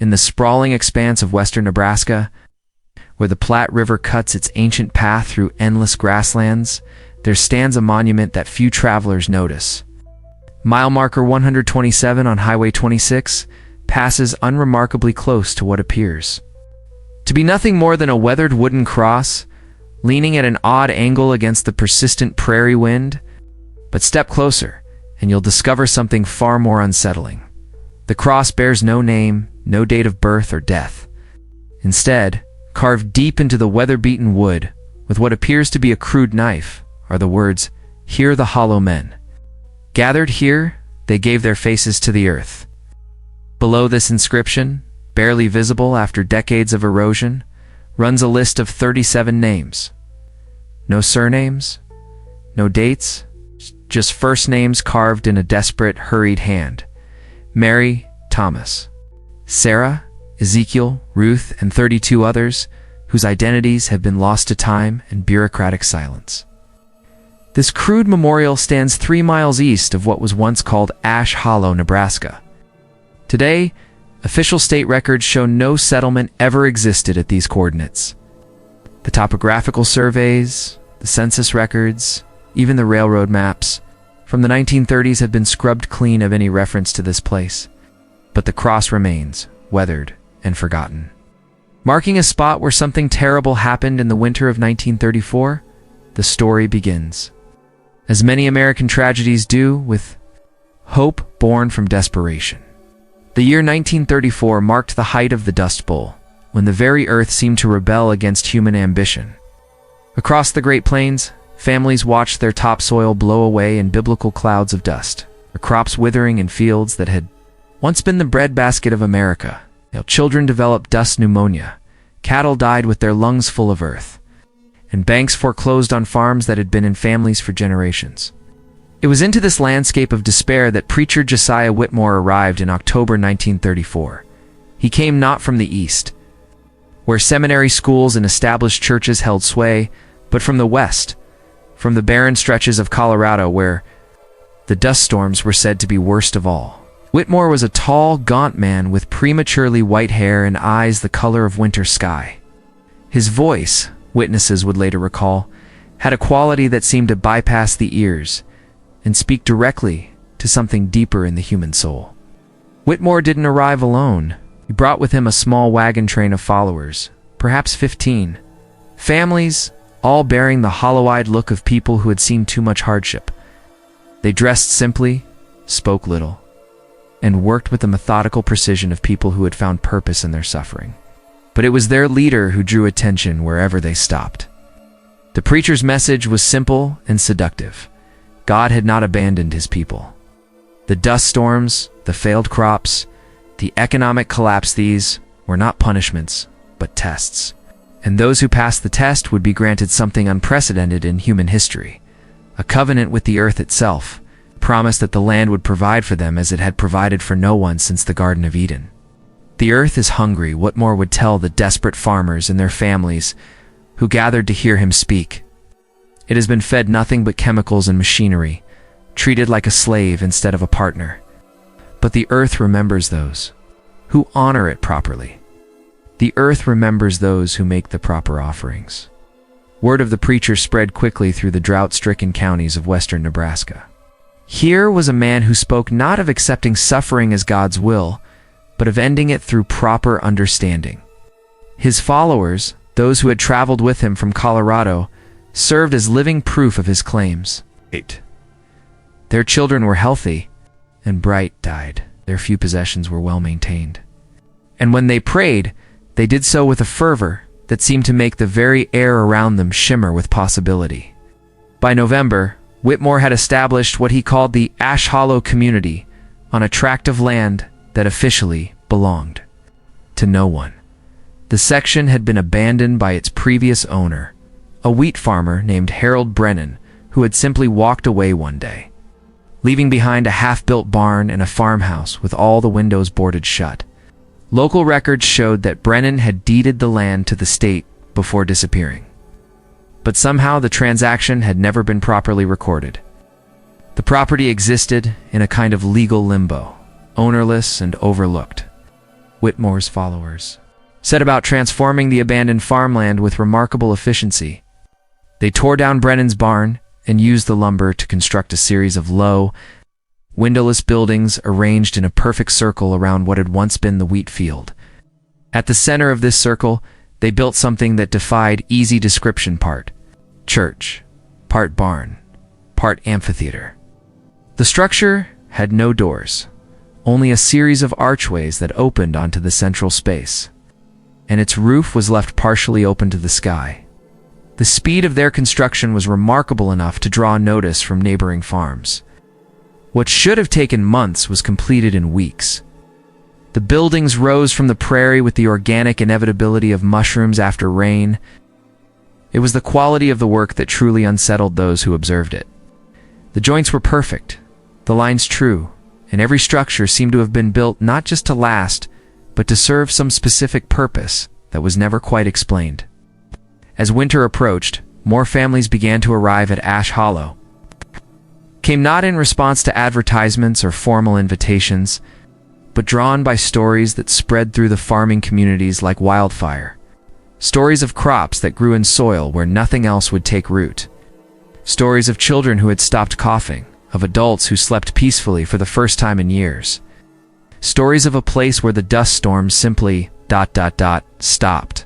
In the sprawling expanse of western Nebraska, where the Platte River cuts its ancient path through endless grasslands, there stands a monument that few travelers notice. Mile marker 127 on Highway 26 passes unremarkably close to what appears to be nothing more than a weathered wooden cross, leaning at an odd angle against the persistent prairie wind. But step closer, and you'll discover something far more unsettling. The cross bears no name, no date of birth or death. Instead, carved deep into the weather-beaten wood, with what appears to be a crude knife, are the words, "Hear the hollow men. Gathered here, they gave their faces to the earth." Below this inscription, barely visible after decades of erosion, runs a list of 37 names. No surnames, no dates, just first names carved in a desperate, hurried hand. Mary, Thomas, Sarah, Ezekiel, Ruth, and 32 others whose identities have been lost to time and bureaucratic silence. This crude memorial stands 3 miles east of what was once called Ash Hollow, Nebraska. Today, official state records show no settlement ever existed at these coordinates. The topographical surveys, the census records, even the railroad maps from the 1930s have been scrubbed clean of any reference to this place. But the cross remains, weathered and forgotten. Marking a spot where something terrible happened in the winter of 1934, the story begins. As many American tragedies do, with hope born from desperation. The year 1934 marked the height of the Dust Bowl, when the very earth seemed to rebel against human ambition. Across the Great Plains, families watched their topsoil blow away in biblical clouds of dust, their crops withering in fields that had once been the breadbasket of America. Children developed dust pneumonia, cattle died with their lungs full of earth, and banks foreclosed on farms that had been in families for generations. It was into this landscape of despair that preacher Josiah Whitmore arrived in October 1934. He came not from the East, where seminary schools and established churches held sway, but from the West, from the barren stretches of Colorado where the dust storms were said to be worst of all. Whitmore was a tall, gaunt man with prematurely white hair and eyes the color of winter sky. His voice, witnesses would later recall, had a quality that seemed to bypass the ears and speak directly to something deeper in the human soul. Whitmore didn't arrive alone. He brought with him a small wagon train of followers, perhaps 15. Families, all bearing the hollow-eyed look of people who had seen too much hardship. They dressed simply, spoke little, and worked with the methodical precision of people who had found purpose in their suffering. But it was their leader who drew attention wherever they stopped. The preacher's message was simple and seductive. God had not abandoned his people. The dust storms, the failed crops, the economic collapse, these were not punishments, but tests. And those who passed the test would be granted something unprecedented in human history, a covenant with the earth itself, promised that the land would provide for them as it had provided for no one since the Garden of Eden. The earth is hungry, Whitmore would tell the desperate farmers and their families who gathered to hear him speak. It has been fed nothing but chemicals and machinery, treated like a slave instead of a partner. But the earth remembers those who honor it properly. The earth remembers those who make the proper offerings. Word of the preacher spread quickly through the drought-stricken counties of western Nebraska. Here was a man who spoke not of accepting suffering as God's will, but of ending it through proper understanding. His followers, those who had traveled with him from Colorado, served as living proof of his claims. 8. Their children were healthy, and bright died. Their few possessions were well maintained. And when they prayed, they did so with a fervor that seemed to make the very air around them shimmer with possibility. By November, Whitmore had established what he called the Ash Hollow community on a tract of land that officially belonged to no one. The section had been abandoned by its previous owner, a wheat farmer named Harold Brennan, who had simply walked away one day, leaving behind a half-built barn and a farmhouse with all the windows boarded shut. Local records showed that Brennan had deeded the land to the state before disappearing. But somehow the transaction had never been properly recorded. The property existed in a kind of legal limbo, ownerless and overlooked. Whitmore's followers, set about transforming the abandoned farmland with remarkable efficiency. They tore down Brennan's barn and used the lumber to construct a series of low, windowless buildings arranged in a perfect circle around what had once been the wheat field. At the center of this circle, they built something that defied easy description: part church, part barn, part amphitheater. The structure had no doors, only a series of archways that opened onto the central space, and its roof was left partially open to the sky. The speed of their construction was remarkable enough to draw notice from neighboring farms. What should have taken months was completed in weeks. The buildings rose from the prairie with the organic inevitability of mushrooms after rain. It was the quality of the work that truly unsettled those who observed it. The joints were perfect, the lines true, and every structure seemed to have been built not just to last, but to serve some specific purpose that was never quite explained. As winter approached, more families began to arrive at Ash Hollow. Came not in response to advertisements or formal invitations, but drawn by stories that spread through the farming communities like wildfire. Stories of crops that grew in soil where nothing else would take root. Stories of children who had stopped coughing, of adults who slept peacefully for the first time in years. Stories of a place where the dust storms simply ... stopped.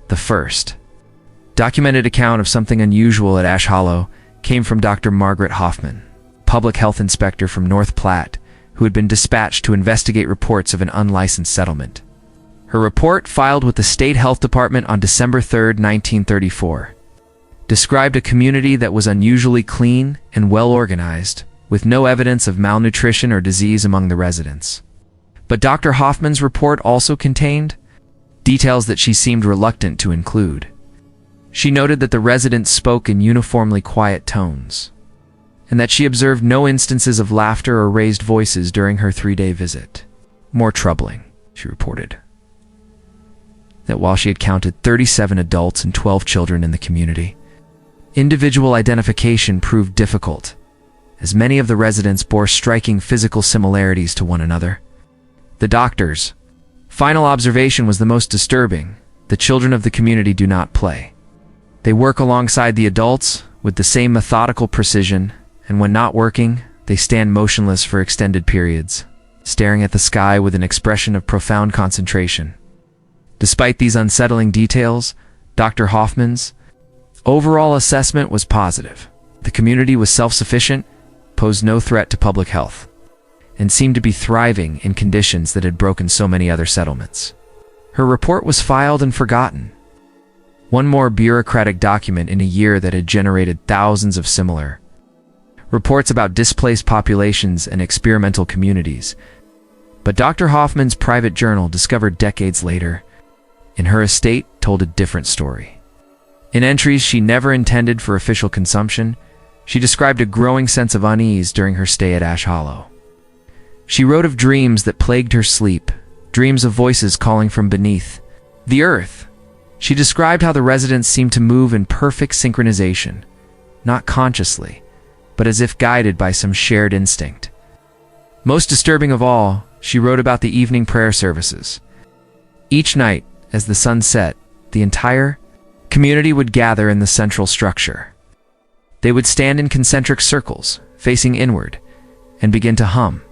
The first documented account of something unusual at Ash Hollow came from Dr. Margaret Hoffman, public health inspector from North Platte, who had been dispatched to investigate reports of an unlicensed settlement. Her report, filed with the State Health Department on December 3, 1934, described a community that was unusually clean and well-organized, with no evidence of malnutrition or disease among the residents. But Dr. Hoffman's report also contained details that she seemed reluctant to include. She noted that the residents spoke in uniformly quiet tones, and that she observed no instances of laughter or raised voices during her 3-day visit. More troubling, she reported, that while she had counted 37 adults and 12 children in the community, individual identification proved difficult, as many of the residents bore striking physical similarities to one another. The doctor's final observation was the most disturbing: the children of the community do not play. They work alongside the adults with the same methodical precision, and when not working, they stand motionless for extended periods, staring at the sky with an expression of profound concentration. Despite these unsettling details, Dr. Hoffman's overall assessment was positive. The community was self-sufficient, posed no threat to public health, and seemed to be thriving in conditions that had broken so many other settlements. Her report was filed and forgotten. One more bureaucratic document in a year that had generated thousands of similar reports about displaced populations and experimental communities. But Dr. Hoffman's private journal, discovered decades later in her estate, told a different story. In entries she never intended for official consumption, she described a growing sense of unease during her stay at Ash Hollow. She wrote of dreams that plagued her sleep, dreams of voices calling from beneath the earth. She described how the residents seemed to move in perfect synchronization, not consciously, but as if guided by some shared instinct. Most disturbing of all, she wrote about the evening prayer services. Each night, as the sun set, the entire community would gather in the central structure. They would stand in concentric circles, facing inward, and begin to hum.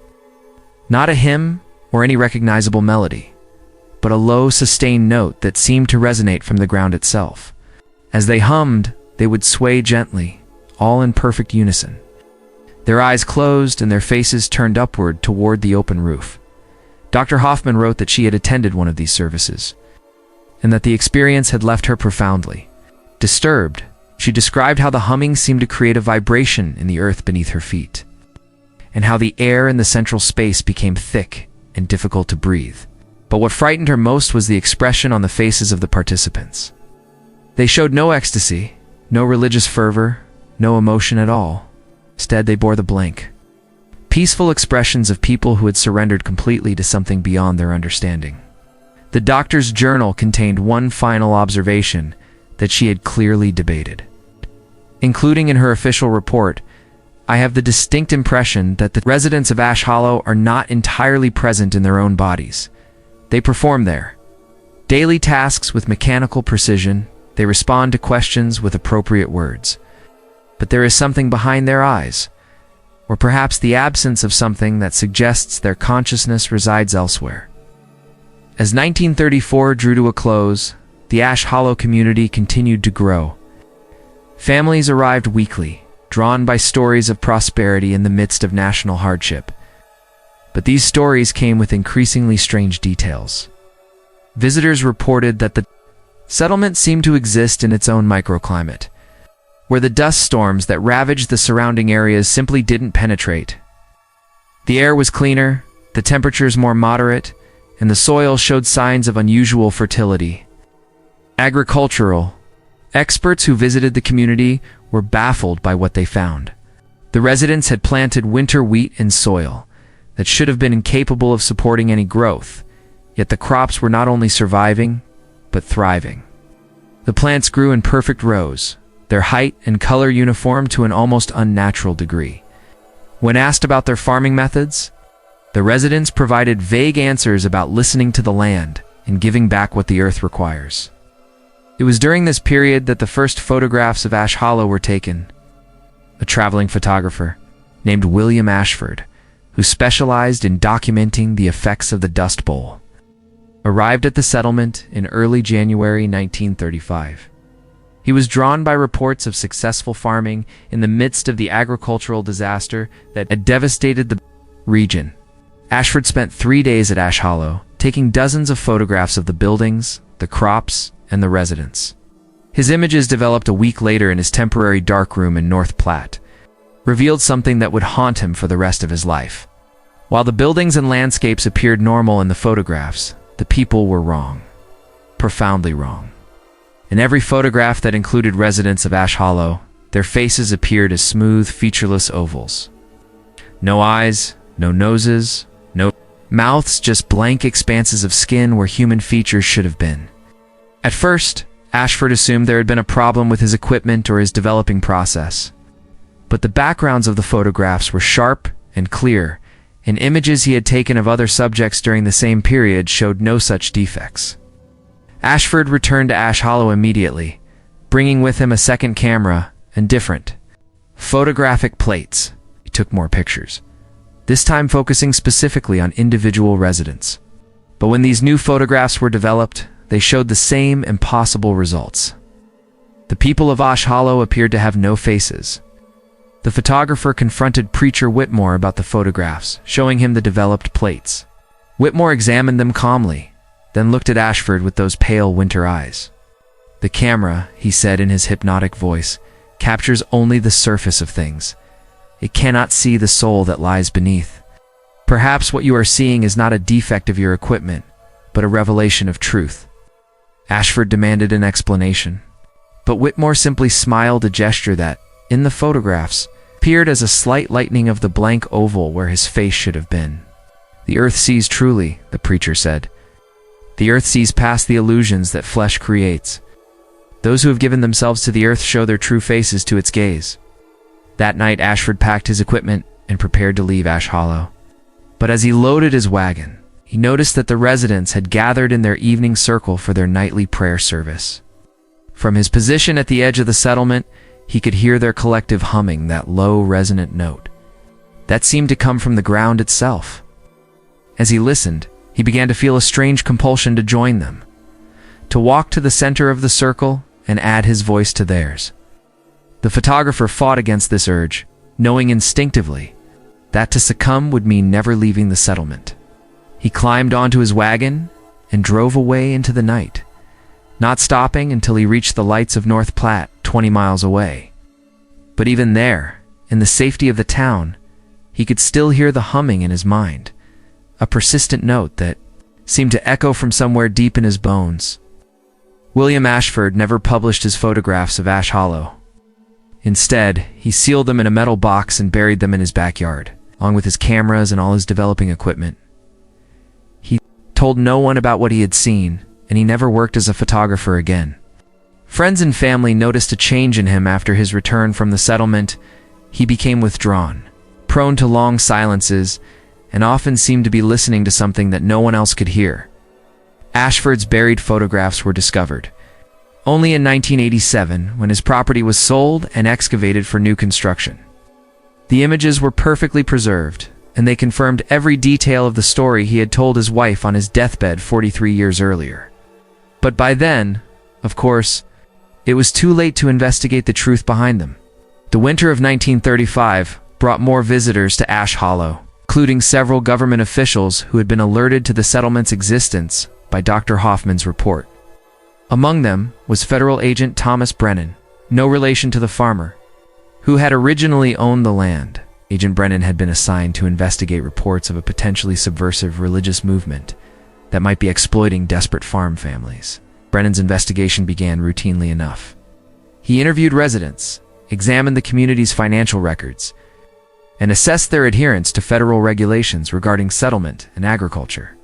Not a hymn or any recognizable melody, but a low, sustained note that seemed to resonate from the ground itself. As they hummed, they would sway gently, all in perfect unison. Their eyes closed and their faces turned upward toward the open roof. Dr. Hoffman wrote that she had attended one of these services, and that the experience had left her profoundly disturbed. She described how the humming seemed to create a vibration in the earth beneath her feet, and how the air in the central space became thick and difficult to breathe. But what frightened her most was the expression on the faces of the participants. They showed no ecstasy, no religious fervor, no emotion at all. Instead, they bore the blank, peaceful expressions of people who had surrendered completely to something beyond their understanding. The doctor's journal contained one final observation that she had clearly debated. Including in her official report, "I have the distinct impression that the residents of Ash Hollow are not entirely present in their own bodies. They perform their daily tasks with mechanical precision. They respond to questions with appropriate words. But there is something behind their eyes, or perhaps the absence of something that suggests their consciousness resides elsewhere. As 1934 drew to a close, the Ash Hollow community continued to grow. Families arrived weekly, drawn by stories of prosperity in the midst of national hardship. But these stories came with increasingly strange details. Visitors reported that the settlement seemed to exist in its own microclimate, where the dust storms that ravaged the surrounding areas simply didn't penetrate. The air was cleaner, the temperatures more moderate, and the soil showed signs of unusual fertility. Agricultural experts who visited the community were baffled by what they found. The residents had planted winter wheat in soil that should have been incapable of supporting any growth, yet the crops were not only surviving, but thriving. The plants grew in perfect rows, their height and color uniform to an almost unnatural degree. When asked about their farming methods, the residents provided vague answers about listening to the land and giving back what the earth requires. It was during this period that the first photographs of Ash Hollow were taken. A traveling photographer named William Ashford, who specialized in documenting the effects of the Dust Bowl, arrived at the settlement in early January 1935. He was drawn by reports of successful farming in the midst of the agricultural disaster that had devastated the region. Ashford spent 3 days at Ash Hollow, taking dozens of photographs of the buildings, the crops, and the residents. His images, developed a week later in his temporary darkroom in North Platte, revealed something that would haunt him for the rest of his life. While the buildings and landscapes appeared normal in the photographs, the people were wrong. Profoundly wrong. In every photograph that included residents of Ash Hollow, their faces appeared as smooth, featureless ovals. No eyes, no noses, no mouths, just blank expanses of skin where human features should have been. At first, Ashford assumed there had been a problem with his equipment or his developing process. But the backgrounds of the photographs were sharp and clear, and images he had taken of other subjects during the same period showed no such defects. Ashford returned to Ash Hollow immediately, bringing with him a second camera and different photographic plates. He took more pictures, this time focusing specifically on individual residents. But when these new photographs were developed, they showed the same impossible results. The people of Ash Hollow appeared to have no faces. The photographer confronted Preacher Whitmore about the photographs, showing him the developed plates. Whitmore examined them calmly, then looked at Ashford with those pale winter eyes. "The camera," he said in his hypnotic voice, "captures only the surface of things. It cannot see the soul that lies beneath. Perhaps what you are seeing is not a defect of your equipment, but a revelation of truth." Ashford demanded an explanation, but Whitmore simply smiled, a gesture that, in the photographs, appeared as a slight lightening of the blank oval where his face should have been. "The earth sees truly," the preacher said. "The earth sees past the illusions that flesh creates. Those who have given themselves to the earth show their true faces to its gaze." That night, Ashford packed his equipment and prepared to leave Ash Hollow. But as he loaded his wagon, he noticed that the residents had gathered in their evening circle for their nightly prayer service. From his position at the edge of the settlement, he could hear their collective humming, that low, resonant note that seemed to come from the ground itself. As he listened, he began to feel a strange compulsion to join them, to walk to the center of the circle and add his voice to theirs. The photographer fought against this urge, knowing instinctively that to succumb would mean never leaving the settlement. He climbed onto his wagon and drove away into the night, not stopping until he reached the lights of North Platte, 20 miles away. But even there, in the safety of the town, he could still hear the humming in his mind, a persistent note that seemed to echo from somewhere deep in his bones. William Ashford never published his photographs of Ash Hollow. Instead, he sealed them in a metal box and buried them in his backyard, along with his cameras and all his developing equipment. He told no one about what he had seen, and he never worked as a photographer again. Friends and family noticed a change in him after his return from the settlement. He became withdrawn, prone to long silences, and often seemed to be listening to something that no one else could hear. Ashford's buried photographs were discovered. Only in 1987, when his property was sold and excavated for new construction. The images were perfectly preserved, and they confirmed every detail of the story he had told his wife on his deathbed 43 years earlier. But by then, of course, it was too late to investigate the truth behind them. The winter of 1935 brought more visitors to Ash Hollow, including several government officials who had been alerted to the settlement's existence by Dr. Hoffman's report. Among them was federal agent Thomas Brennan, no relation to the farmer, who had originally owned the land. Agent Brennan had been assigned to investigate reports of a potentially subversive religious movement that might be exploiting desperate farm families. Brennan's investigation began routinely enough. He interviewed residents, examined the community's financial records, and assessed their adherence to federal regulations regarding settlement and agriculture.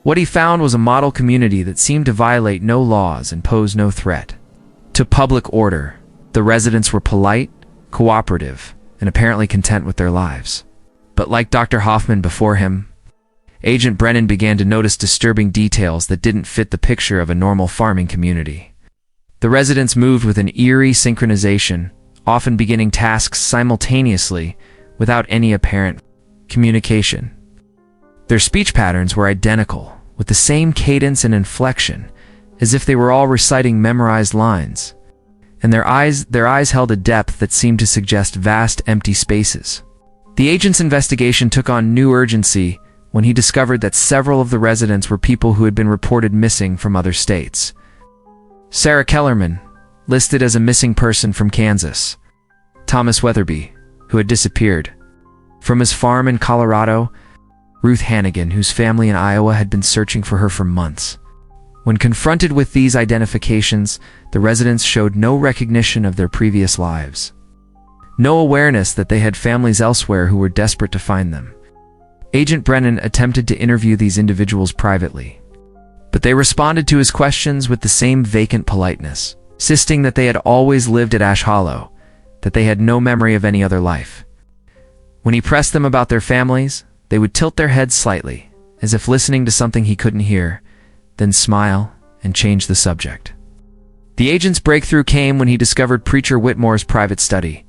What he found was a model community that seemed to violate no laws and pose no threat to public order. The residents were polite, cooperative, and apparently content with their lives. But like Dr. Hoffman before him, Agent Brennan began to notice disturbing details that didn't fit the picture of a normal farming community. The residents moved with an eerie synchronization, often beginning tasks simultaneously without any apparent communication. Their speech patterns were identical, with the same cadence and inflection, as if they were all reciting memorized lines, and their eyes held a depth that seemed to suggest vast empty spaces. The agent's investigation took on new urgency when he discovered that several of the residents were people who had been reported missing from other states. Sarah Kellerman, listed as a missing person from Kansas. Thomas Weatherby, who had disappeared from his farm in Colorado. Ruth Hannigan, whose family in Iowa had been searching for her for months. When confronted with these identifications, the residents showed no recognition of their previous lives. No awareness that they had families elsewhere who were desperate to find them. Agent Brennan attempted to interview these individuals privately, but they responded to his questions with the same vacant politeness, insisting that they had always lived at Ash Hollow, that they had no memory of any other life. When he pressed them about their families, they would tilt their heads slightly, as if listening to something he couldn't hear, then smile and change the subject. The agent's breakthrough came when he discovered Preacher Whitmore's private study,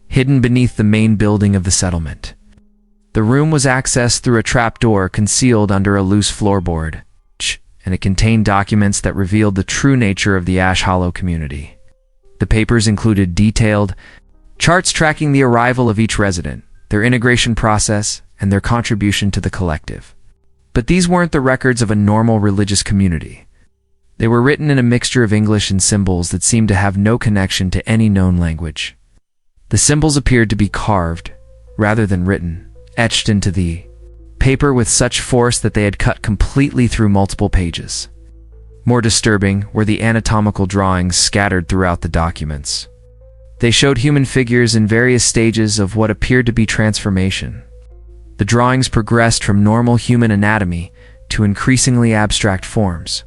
hidden beneath the main building of the settlement. The room was accessed through a trapdoor concealed under a loose floorboard, and it contained documents that revealed the true nature of the Ash Hollow community. The papers included detailed charts tracking the arrival of each resident, their integration process, and their contribution to the collective. But these weren't the records of a normal religious community. They were written in a mixture of English and symbols that seemed to have no connection to any known language. The symbols appeared to be carved, rather than written, etched into the paper with such force that they had cut completely through multiple pages. More disturbing were the anatomical drawings scattered throughout the documents. They showed human figures in various stages of what appeared to be transformation. The drawings progressed from normal human anatomy to increasingly abstract forms,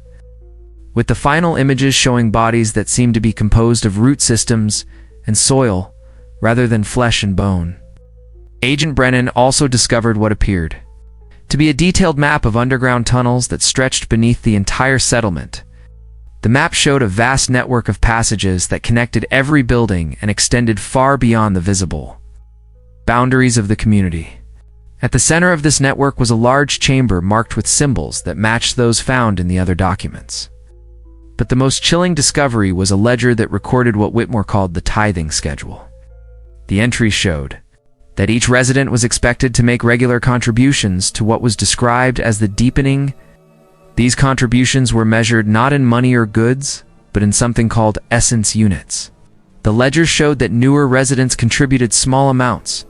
with the final images showing bodies that seemed to be composed of root systems and soil rather than flesh and bone. Agent Brennan also discovered what appeared to be a detailed map of underground tunnels that stretched beneath the entire settlement. The map showed a vast network of passages that connected every building and extended far beyond the visible boundaries of the community. At the center of this network was a large chamber marked with symbols that matched those found in the other documents. But the most chilling discovery was a ledger that recorded what Whitmore called the tithing schedule. The entries showed that each resident was expected to make regular contributions to what was described as the deepening. These contributions were measured not in money or goods, but in something called essence units. The ledger showed that newer residents contributed small amounts,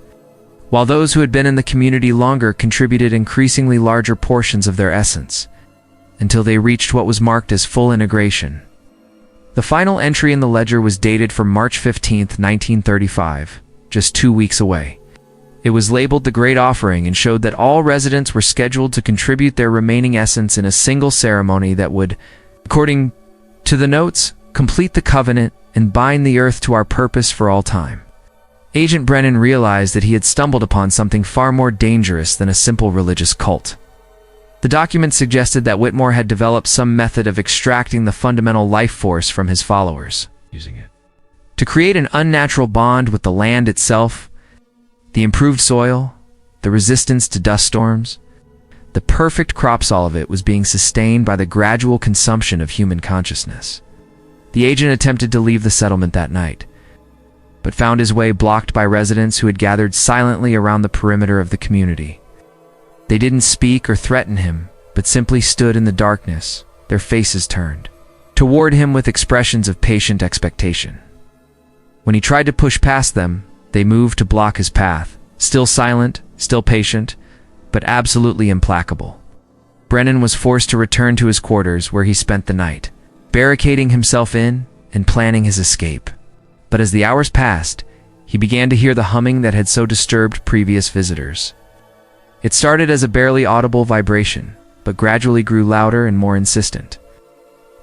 while those who had been in the community longer contributed increasingly larger portions of their essence, until they reached what was marked as full integration. The final entry in the ledger was dated from March 15, 1935, just 2 weeks away. It was labeled the Great Offering and showed that all residents were scheduled to contribute their remaining essence in a single ceremony that would, according to the notes, complete the covenant and bind the earth to our purpose for all time. Agent Brennan realized that he had stumbled upon something far more dangerous than a simple religious cult. The document suggested that Whitmore had developed some method of extracting the fundamental life force from his followers, using it to create an unnatural bond with the land itself, the improved soil, the resistance to dust storms. The perfect crops, all of it was being sustained by the gradual consumption of human consciousness. The agent attempted to leave the settlement that night, but found his way blocked by residents who had gathered silently around the perimeter of the community. They didn't speak or threaten him, but simply stood in the darkness, their faces turned toward him with expressions of patient expectation. When he tried to push past them, they moved to block his path, still silent, still patient, but absolutely implacable. Brennan was forced to return to his quarters where he spent the night, barricading himself in and planning his escape. But as the hours passed, he began to hear the humming that had so disturbed previous visitors. It started as a barely audible vibration, but gradually grew louder and more insistent.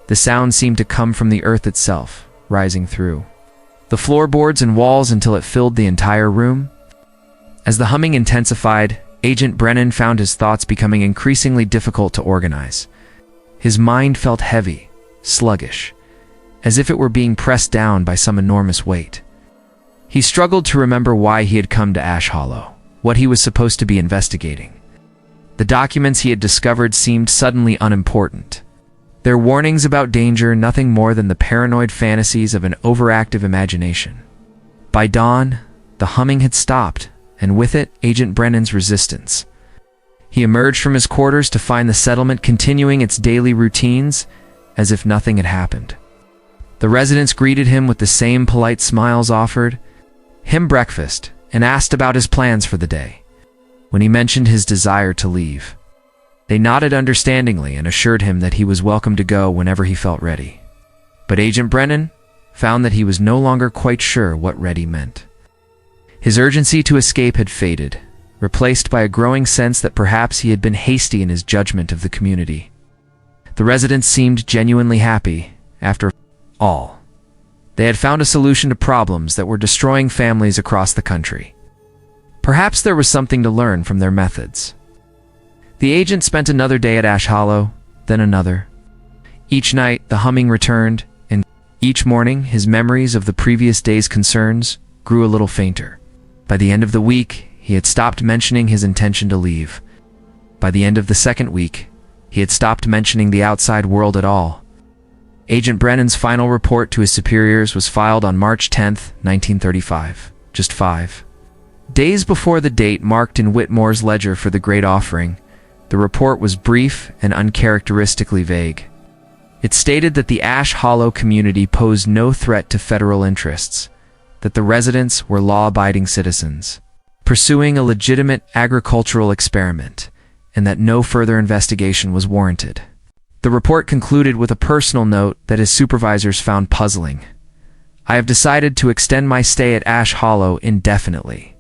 The sound seemed to come from the earth itself, rising through the floorboards and walls until it filled the entire room. As the humming intensified, Agent Brennan found his thoughts becoming increasingly difficult to organize. His mind felt heavy, sluggish, as if it were being pressed down by some enormous weight. He struggled to remember why he had come to Ash Hollow, what he was supposed to be investigating. The documents he had discovered seemed suddenly unimportant. Their warnings about danger nothing more than the paranoid fantasies of an overactive imagination. By dawn, the humming had stopped, and with it, Agent Brennan's resistance. He emerged from his quarters to find the settlement continuing its daily routines as if nothing had happened. The residents greeted him with the same polite smiles, offered him breakfast, and asked about his plans for the day. When he mentioned his desire to leave, they nodded understandingly and assured him that he was welcome to go whenever he felt ready. But Agent Brennan found that he was no longer quite sure what ready meant. His urgency to escape had faded, replaced by a growing sense that perhaps he had been hasty in his judgment of the community. The residents seemed genuinely happy. After all, they had found a solution to problems that were destroying families across the country. Perhaps there was something to learn from their methods. The agent spent another day at Ash Hollow, then another. Each night, the humming returned, and each morning, his memories of the previous day's concerns grew a little fainter. By the end of the week, he had stopped mentioning his intention to leave. By the end of the second week, he had stopped mentioning the outside world at all. Agent Brennan's final report to his superiors was filed on March 10, 1935, just 5 days before the date marked in Whitmore's ledger for the Great Offering. The report was brief and uncharacteristically vague. It stated that the Ash Hollow community posed no threat to federal interests, that the residents were law-abiding citizens, pursuing a legitimate agricultural experiment, and that no further investigation was warranted. The report concluded with a personal note that his supervisors found puzzling. "I have decided to extend my stay at Ash Hollow indefinitely.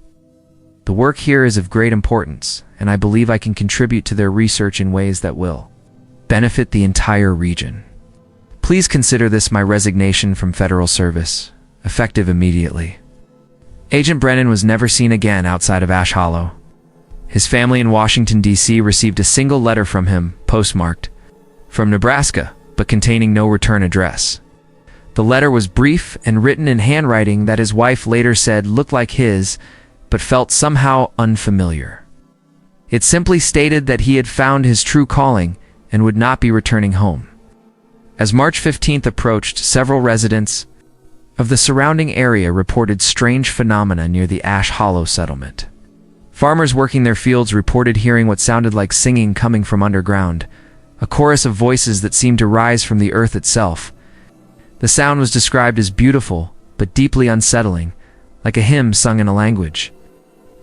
The work here is of great importance, and I believe I can contribute to their research in ways that will benefit the entire region. Please consider this my resignation from federal service, effective immediately." Agent Brennan was never seen again outside of Ash Hollow. His family in Washington, D.C. received a single letter from him, postmarked from Nebraska, but containing no return address. The letter was brief and written in handwriting that his wife later said looked like his, but felt somehow unfamiliar. It simply stated that he had found his true calling and would not be returning home. As March 15th approached, several residents of the surrounding area reported strange phenomena near the Ash Hollow settlement. Farmers working their fields reported hearing what sounded like singing coming from underground, a chorus of voices that seemed to rise from the earth itself. The sound was described as beautiful, but deeply unsettling, like a hymn sung in a language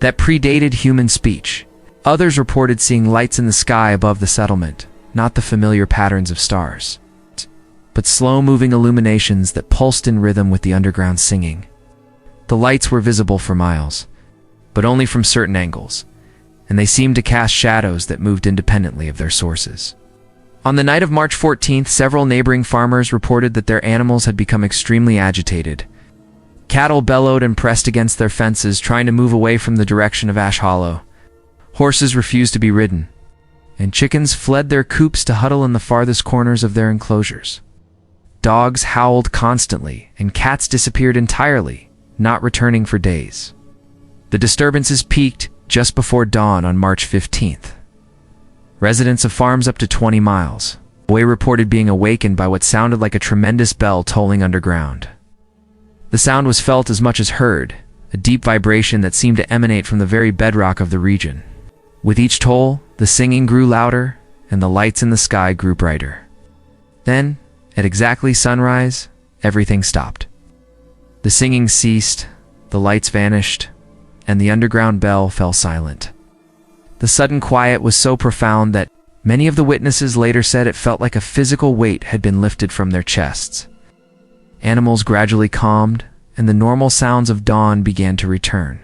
that predated human speech. Others reported seeing lights in the sky above the settlement, not the familiar patterns of stars, but slow-moving illuminations that pulsed in rhythm with the underground singing. The lights were visible for miles, but only from certain angles, and they seemed to cast shadows that moved independently of their sources. On the night of March 14th, several neighboring farmers reported that their animals had become extremely agitated. Cattle bellowed and pressed against their fences, trying to move away from the direction of Ash Hollow. Horses refused to be ridden. and chickens fled their coops to huddle in the farthest corners of their enclosures. Dogs howled constantly, and cats disappeared entirely, not returning for days. The disturbances peaked just before dawn on March 15th. Residents of farms up to 20 miles away reported being awakened by what sounded like a tremendous bell tolling underground. The sound was felt as much as heard, a deep vibration that seemed to emanate from the very bedrock of the region. With each toll, the singing grew louder, and the lights in the sky grew brighter. Then, at exactly sunrise, everything stopped. The singing ceased, the lights vanished, and the underground bell fell silent. The sudden quiet was so profound that many of the witnesses later said it felt like a physical weight had been lifted from their chests. Animals gradually calmed, and the normal sounds of dawn began to return.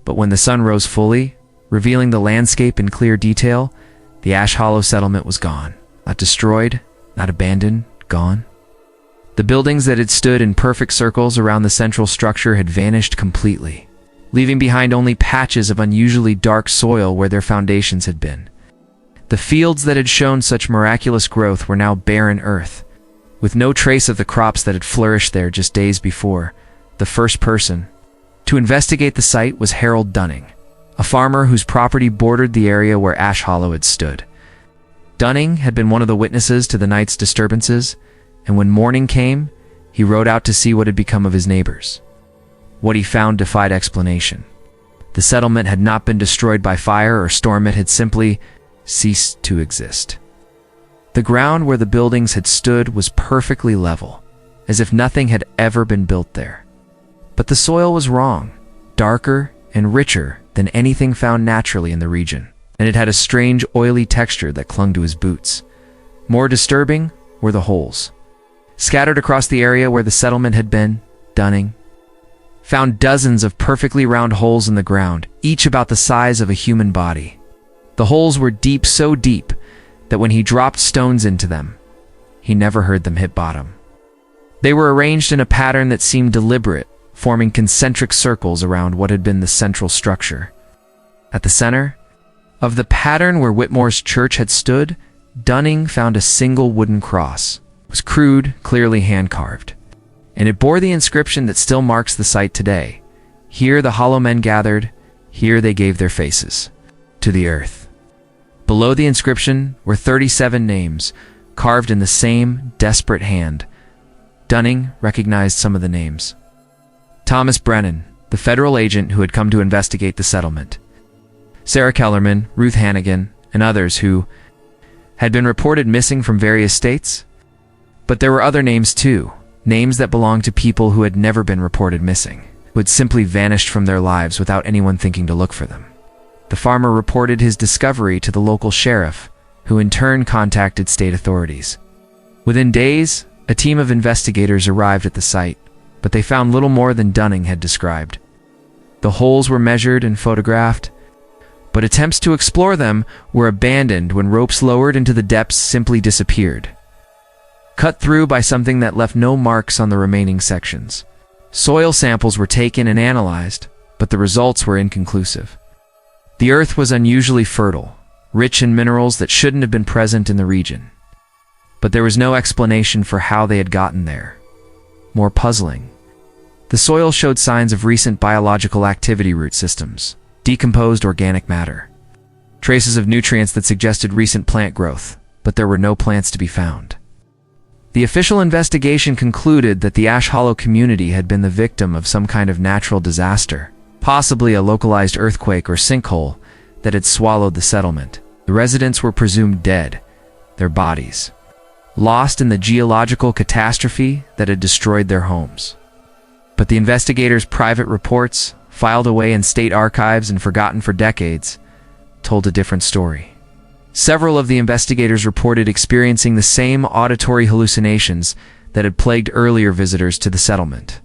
But when the sun rose fully, revealing the landscape in clear detail, the Ash Hollow settlement was gone. Not destroyed, not abandoned, gone. The buildings that had stood in perfect circles around the central structure had vanished completely, leaving behind only patches of unusually dark soil where their foundations had been. The fields that had shown such miraculous growth were now barren earth, with no trace of the crops that had flourished there just days before. The first person to investigate the site was Harold Dunning, a farmer whose property bordered the area where Ash Hollow had stood. Dunning had been one of the witnesses to the night's disturbances, and when morning came, he rode out to see what had become of his neighbors. What he found defied explanation. The settlement had not been destroyed by fire or storm, it had simply ceased to exist. The ground where the buildings had stood was perfectly level, as if nothing had ever been built there. But the soil was wrong, darker and richer than anything found naturally in the region, and it had a strange oily texture that clung to his boots. More disturbing were the holes. Scattered across the area where the settlement had been, Dunning found dozens of perfectly round holes in the ground, each about the size of a human body. The holes were deep, so deep that when he dropped stones into them, he never heard them hit bottom. They were arranged in a pattern that seemed deliberate, forming concentric circles around what had been the central structure. At the center of the pattern where Whitmore's church had stood, Dunning found a single wooden cross. It was crude, clearly hand-carved, and it bore the inscription that still marks the site today. Here the hollow men gathered, here they gave their faces to the earth. Below the inscription were 37 names, carved in the same desperate hand. Dunning recognized some of the names. Thomas Brennan, the federal agent who had come to investigate the settlement. Sarah Kellerman, Ruth Hannigan, and others who had been reported missing from various states. But there were other names too, names that belonged to people who had never been reported missing, who had simply vanished from their lives without anyone thinking to look for them. The farmer reported his discovery to the local sheriff, who in turn contacted state authorities. Within days, a team of investigators arrived at the site, but they found little more than Dunning had described. The holes were measured and photographed, but attempts to explore them were abandoned when ropes lowered into the depths simply disappeared, cut through by something that left no marks on the remaining sections. Soil samples were taken and analyzed, but the results were inconclusive. The earth was unusually fertile, rich in minerals that shouldn't have been present in the region. But there was no explanation for how they had gotten there. More puzzling, the soil showed signs of recent biological activity root systems, decomposed organic matter, traces of nutrients that suggested recent plant growth, but there were no plants to be found. The official investigation concluded that the Ash Hollow community had been the victim of some kind of natural disaster, possibly a localized earthquake or sinkhole that had swallowed the settlement. The residents were presumed dead, their bodies lost in the geological catastrophe that had destroyed their homes. But the investigators' private reports, filed away in state archives and forgotten for decades, told a different story. Several of the investigators reported experiencing the same auditory hallucinations that had plagued earlier visitors to the settlement.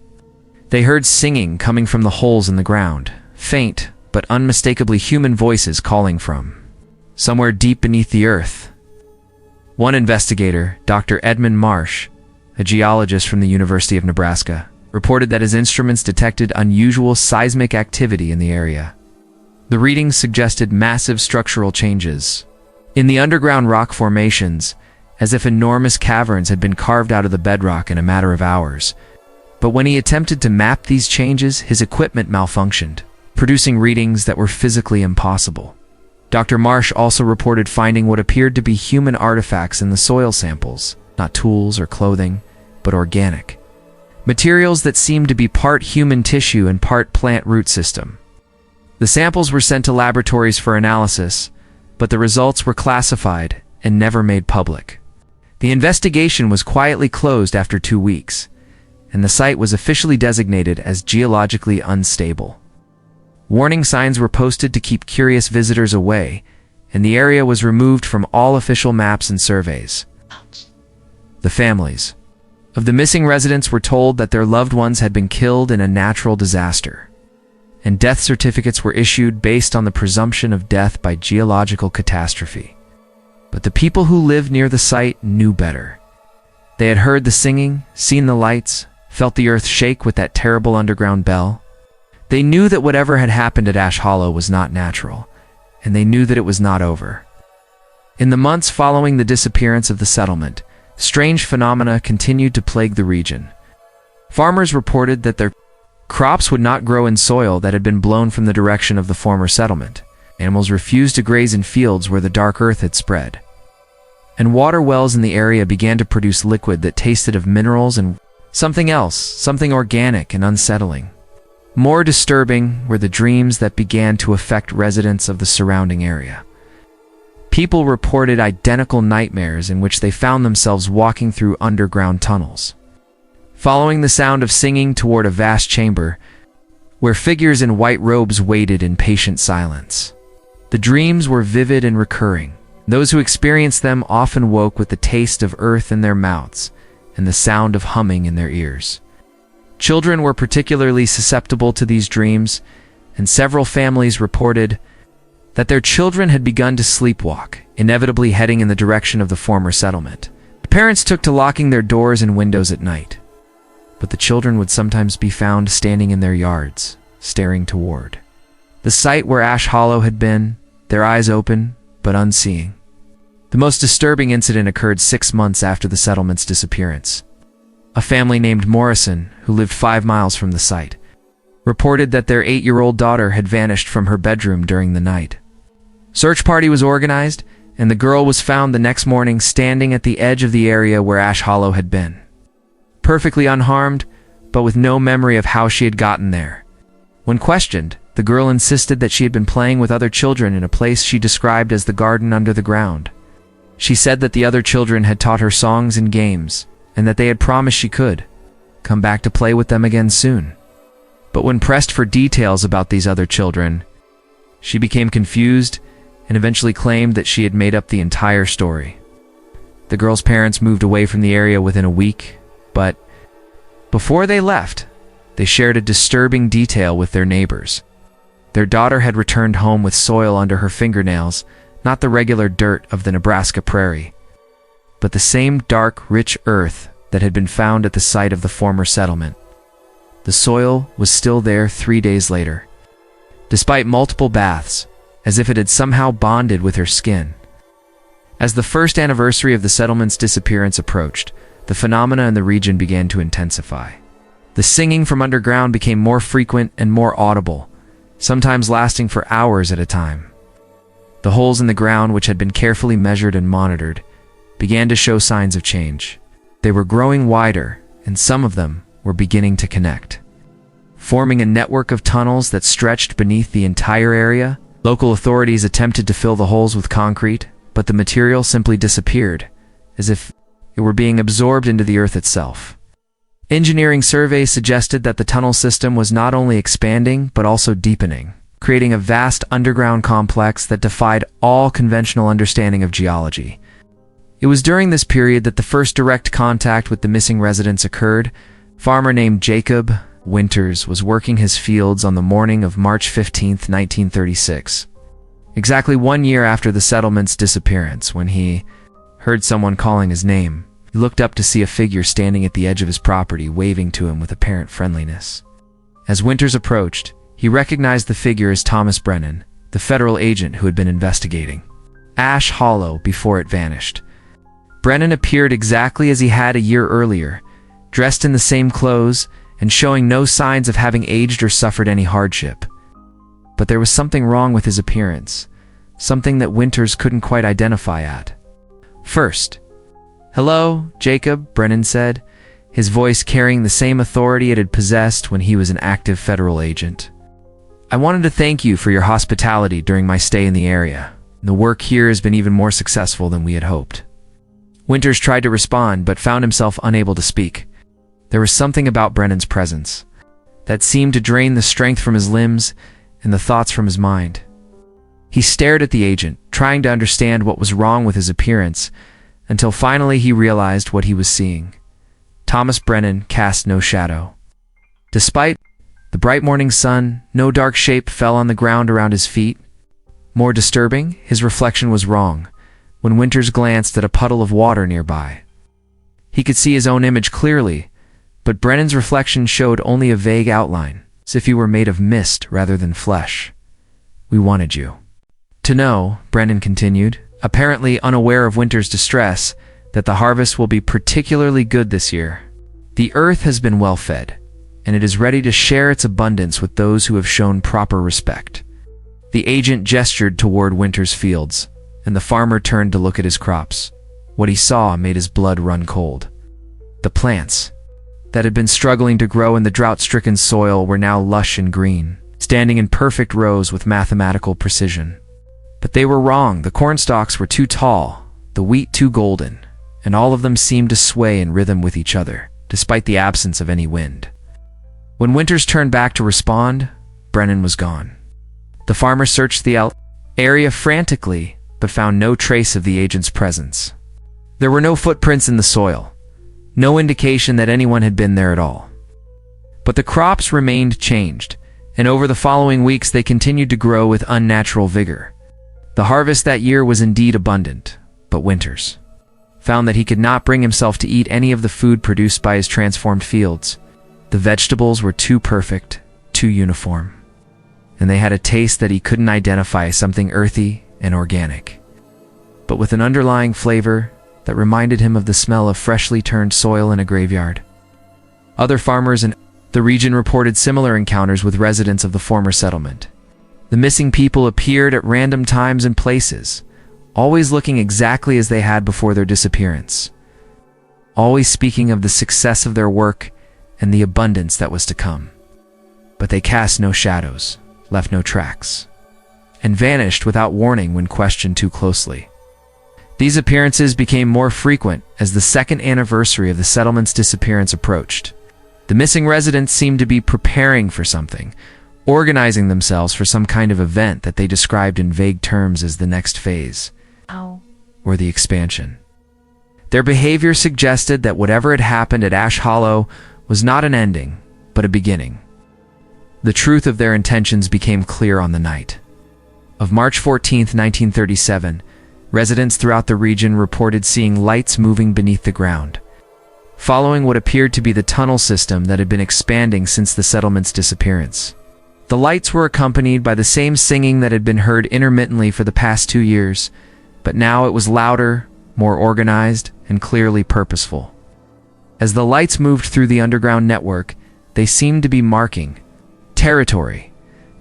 They heard singing coming from the holes in the ground, faint but unmistakably human voices calling from somewhere deep beneath the earth. One investigator, Dr. Edmund Marsh, a geologist from the University of Nebraska, reported that his instruments detected unusual seismic activity in the area. The readings suggested massive structural changes, in the underground rock formations, as if enormous caverns had been carved out of the bedrock in a matter of hours. But when he attempted to map these changes, his equipment malfunctioned, producing readings that were physically impossible. Dr. Marsh also reported finding what appeared to be human artifacts in the soil samples, not tools or clothing, but organic materials that seemed to be part human tissue and part plant root system. The samples were sent to laboratories for analysis, but the results were classified and never made public. The investigation was quietly closed after 2 weeks, and the site was officially designated as geologically unstable. Warning signs were posted to keep curious visitors away, and the area was removed from all official maps and surveys. The families of the missing residents were told that their loved ones had been killed in a natural disaster, and death certificates were issued based on the presumption of death by geological catastrophe. But the people who lived near the site knew better. They had heard the singing, seen the lights, felt the earth shake with that terrible underground bell. They knew that whatever had happened at Ash Hollow was not natural, and they knew that it was not over. In the months following the disappearance of the settlement, strange phenomena continued to plague the region. Farmers reported that their crops would not grow in soil that had been blown from the direction of the former settlement. Animals refused to graze in fields where the dark earth had spread. And water wells in the area began to produce liquid that tasted of minerals and something else, something organic and unsettling. More disturbing were the dreams that began to affect residents of the surrounding area. People reported identical nightmares in which they found themselves walking through underground tunnels, following the sound of singing toward a vast chamber where figures in white robes waited in patient silence. The dreams were vivid and recurring. Those who experienced them often woke with the taste of earth in their mouths and the sound of humming in their ears. Children were particularly susceptible to these dreams, and several families reported that their children had begun to sleepwalk, inevitably heading in the direction of the former settlement. Parents took to locking their doors and windows at night, but the children would sometimes be found standing in their yards, staring toward the site where Ash Hollow had been, their eyes open, but unseeing. The most disturbing incident occurred 6 months after the settlement's disappearance. A family named Morrison, who lived 5 miles from the site, reported that their 8-year-old daughter had vanished from her bedroom during the night. Search party was organized, and the girl was found the next morning standing at the edge of the area where Ash Hollow had been. Perfectly unharmed, but with no memory of how she had gotten there. When questioned, the girl insisted that she had been playing with other children in a place she described as the garden under the ground. She said that the other children had taught her songs and games, and that they had promised she could come back to play with them again soon. But when pressed for details about these other children, she became confused and eventually claimed that she had made up the entire story. The girl's parents moved away from the area within a week, but before they left, they shared a disturbing detail with their neighbors. Their daughter had returned home with soil under her fingernails, not the regular dirt of the Nebraska prairie, but the same dark, rich earth that had been found at the site of the former settlement. The soil was still there 3 days later, despite multiple baths, as if it had somehow bonded with her skin. As the first anniversary of the settlement's disappearance approached, the phenomena in the region began to intensify. The singing from underground became more frequent and more audible, sometimes lasting for hours at a time. The holes in the ground, which had been carefully measured and monitored, began to show signs of change. They were growing wider, and some of them were beginning to connect, forming a network of tunnels that stretched beneath the entire area. Local authorities attempted to fill the holes with concrete, but the material simply disappeared, as if it were being absorbed into the earth itself. Engineering surveys suggested that the tunnel system was not only expanding but also deepening, creating a vast underground complex that defied all conventional understanding of geology. It was during this period that the first direct contact with the missing residents occurred. A farmer named Jacob Winters was working his fields on the morning of March 15, 1936, exactly 1 year after the settlement's disappearance, when he heard someone calling his name. He looked up to see a figure standing at the edge of his property, waving to him with apparent friendliness. As Winters approached, he recognized the figure as Thomas Brennan, the federal agent who had been investigating. Ash Hollow before it vanished. Brennan appeared exactly as he had a year earlier, dressed in the same clothes and showing no signs of having aged or suffered any hardship. But there was something wrong with his appearance, something that Winters couldn't quite identify at first. "Hello, Jacob," Brennan said, his voice carrying the same authority it had possessed when he was an active federal agent. "I wanted to thank you for your hospitality during my stay in the area. The work here has been even more successful than we had hoped." Winters tried to respond, but found himself unable to speak. There was something about Brennan's presence that seemed to drain the strength from his limbs and the thoughts from his mind. He stared at the agent, trying to understand what was wrong with his appearance, until finally he realized what he was seeing. Thomas Brennan cast no shadow. Despite the bright morning sun, no dark shape fell on the ground around his feet. More disturbing, his reflection was wrong when Winters glanced at a puddle of water nearby. He could see his own image clearly, but Brennan's reflection showed only a vague outline, as if he were made of mist rather than flesh. "We wanted you to know," Brennan continued, apparently unaware of Winters' distress, "that the harvest will be particularly good this year. The earth has been well fed, and it is ready to share its abundance with those who have shown proper respect." The agent gestured toward Winters' fields, and the farmer turned to look at his crops. What he saw made his blood run cold. The plants that had been struggling to grow in the drought-stricken soil were now lush and green, standing in perfect rows with mathematical precision. But they were wrong. The corn stalks were too tall, the wheat too golden, and all of them seemed to sway in rhythm with each other, despite the absence of any wind. When Winters turned back to respond, Brennan was gone. The farmer searched the area frantically, but found no trace of the agent's presence. There were no footprints in the soil, no indication that anyone had been there at all. But the crops remained changed, and over the following weeks they continued to grow with unnatural vigor. The harvest that year was indeed abundant, but Winters found that he could not bring himself to eat any of the food produced by his transformed fields. The vegetables were too perfect, too uniform, and they had a taste that he couldn't identify as something earthy and organic, but with an underlying flavor that reminded him of the smell of freshly turned soil in a graveyard. Other farmers in the region reported similar encounters with residents of the former settlement. The missing people appeared at random times and places, always looking exactly as they had before their disappearance, always speaking of the success of their work and the abundance that was to come. But they cast no shadows, left no tracks, and vanished without warning when questioned too closely. These appearances became more frequent as the second anniversary of the settlement's disappearance approached. The missing residents seemed to be preparing for something, organizing themselves for some kind of event that they described in vague terms as the next phase, or the expansion. Their behavior suggested that whatever had happened at Ash Hollow was not an ending, but a beginning. The truth of their intentions became clear on the night of March 14, 1937, residents throughout the region reported seeing lights moving beneath the ground, following what appeared to be the tunnel system that had been expanding since the settlement's disappearance. The lights were accompanied by the same singing that had been heard intermittently for the past 2 years, but now it was louder, more organized, and clearly purposeful. As the lights moved through the underground network, they seemed to be marking territory,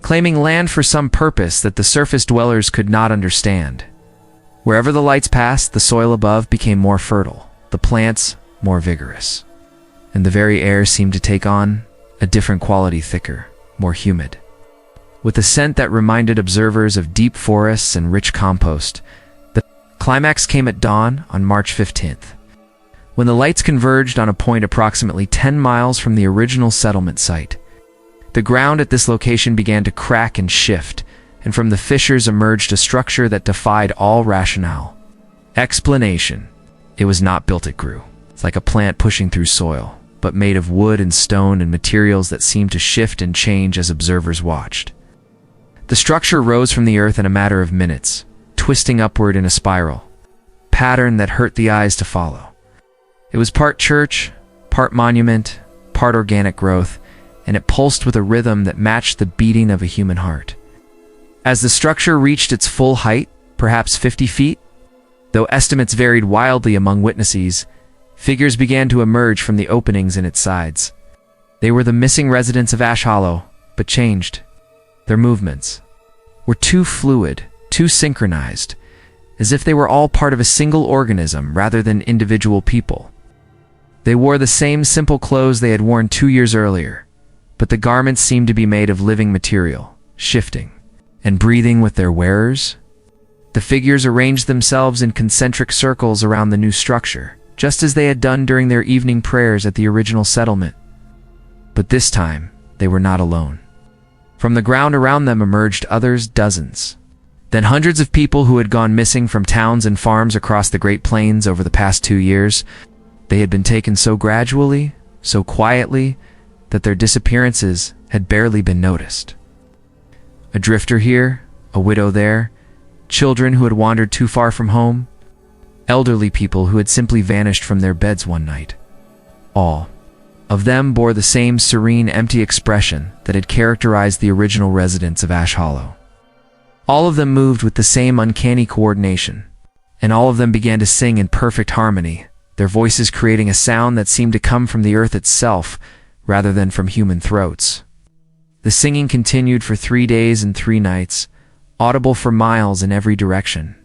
claiming land for some purpose that the surface dwellers could not understand. Wherever the lights passed, the soil above became more fertile, the plants more vigorous, and the very air seemed to take on a different quality, thicker, more humid, with a scent that reminded observers of deep forests and rich compost. The climax came at dawn on March 15th, when the lights converged on a point approximately 10 miles from the original settlement site. The ground at this location began to crack and shift, and from the fissures emerged a structure that defied all rationale. Explanation. It was not built, it grew. It's like a plant pushing through soil, but made of wood and stone and materials that seemed to shift and change as observers watched. The structure rose from the earth in a matter of minutes, twisting upward in a spiral, pattern that hurt the eyes to follow. It was part church, part monument, part organic growth, and it pulsed with a rhythm that matched the beating of a human heart. As the structure reached its full height, perhaps 50 feet? Though estimates varied wildly among witnesses, figures began to emerge from the openings in its sides. They were the missing residents of Ash Hollow, but changed. Their movements were too fluid, too synchronized, as if they were all part of a single organism rather than individual people. They wore the same simple clothes they had worn 2 years earlier, but the garments seemed to be made of living material, shifting and breathing with their wearers. The figures arranged themselves in concentric circles around the new structure, just as they had done during their evening prayers at the original settlement. But this time, they were not alone. From the ground around them emerged others, dozens. Then hundreds of people who had gone missing from towns and farms across the Great Plains over the past 2 years. They had been taken so gradually, so quietly, that their disappearances had barely been noticed. A drifter here, a widow there, children who had wandered too far from home, elderly people who had simply vanished from their beds one night. All of them bore the same serene, empty expression that had characterized the original residents of Ash Hollow. All of them moved with the same uncanny coordination, and all of them began to sing in perfect harmony, their voices creating a sound that seemed to come from the earth itself rather than from human throats. The singing continued for 3 days and 3 nights, audible for miles in every direction.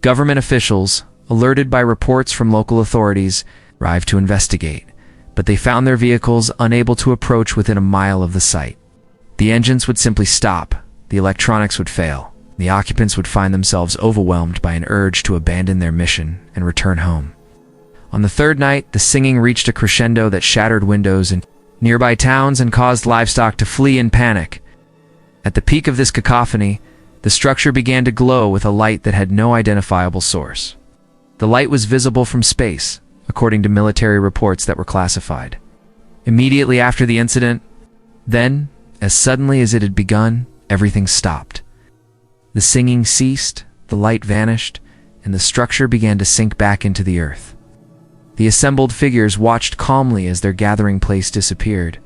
Government officials, alerted by reports from local authorities, arrived to investigate, but they found their vehicles unable to approach within a mile of the site. The engines would simply stop, the electronics would fail, the occupants would find themselves overwhelmed by an urge to abandon their mission and return home. On the 3rd night, the singing reached a crescendo that shattered windows in nearby towns and caused livestock to flee in panic. At the peak of this cacophony, the structure began to glow with a light that had no identifiable source. The light was visible from space, according to military reports that were classified. Immediately after the incident, then, as suddenly as it had begun, everything stopped. The singing ceased, the light vanished, and the structure began to sink back into the earth. The assembled figures watched calmly as their gathering place disappeared,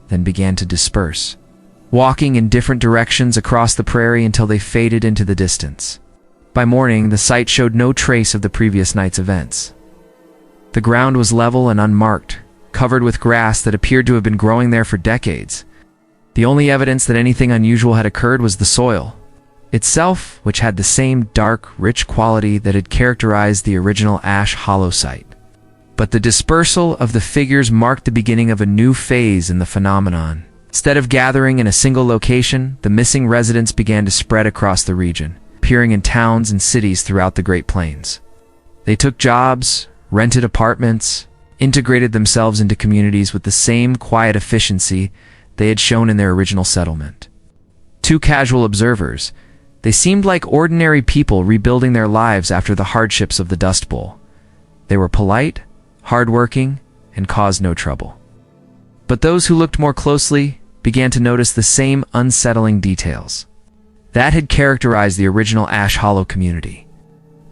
then began to disperse, walking in different directions across the prairie until they faded into the distance. By morning, the site showed no trace of the previous night's events. The ground was level and unmarked, covered with grass that appeared to have been growing there for decades. The only evidence that anything unusual had occurred was the soil itself, which had the same dark, rich quality that had characterized the original Ash Hollow site. But the dispersal of the figures marked the beginning of a new phase in the phenomenon. Instead of gathering in a single location, the missing residents began to spread across the region, appearing in towns and cities throughout the Great Plains. They took jobs, rented apartments, integrated themselves into communities with the same quiet efficiency they had shown in their original settlement. To casual observers, they seemed like ordinary people rebuilding their lives after the hardships of the Dust Bowl. They were polite, hardworking, and caused no trouble. But those who looked more closely began to notice the same unsettling details that had characterized the original Ash Hollow community.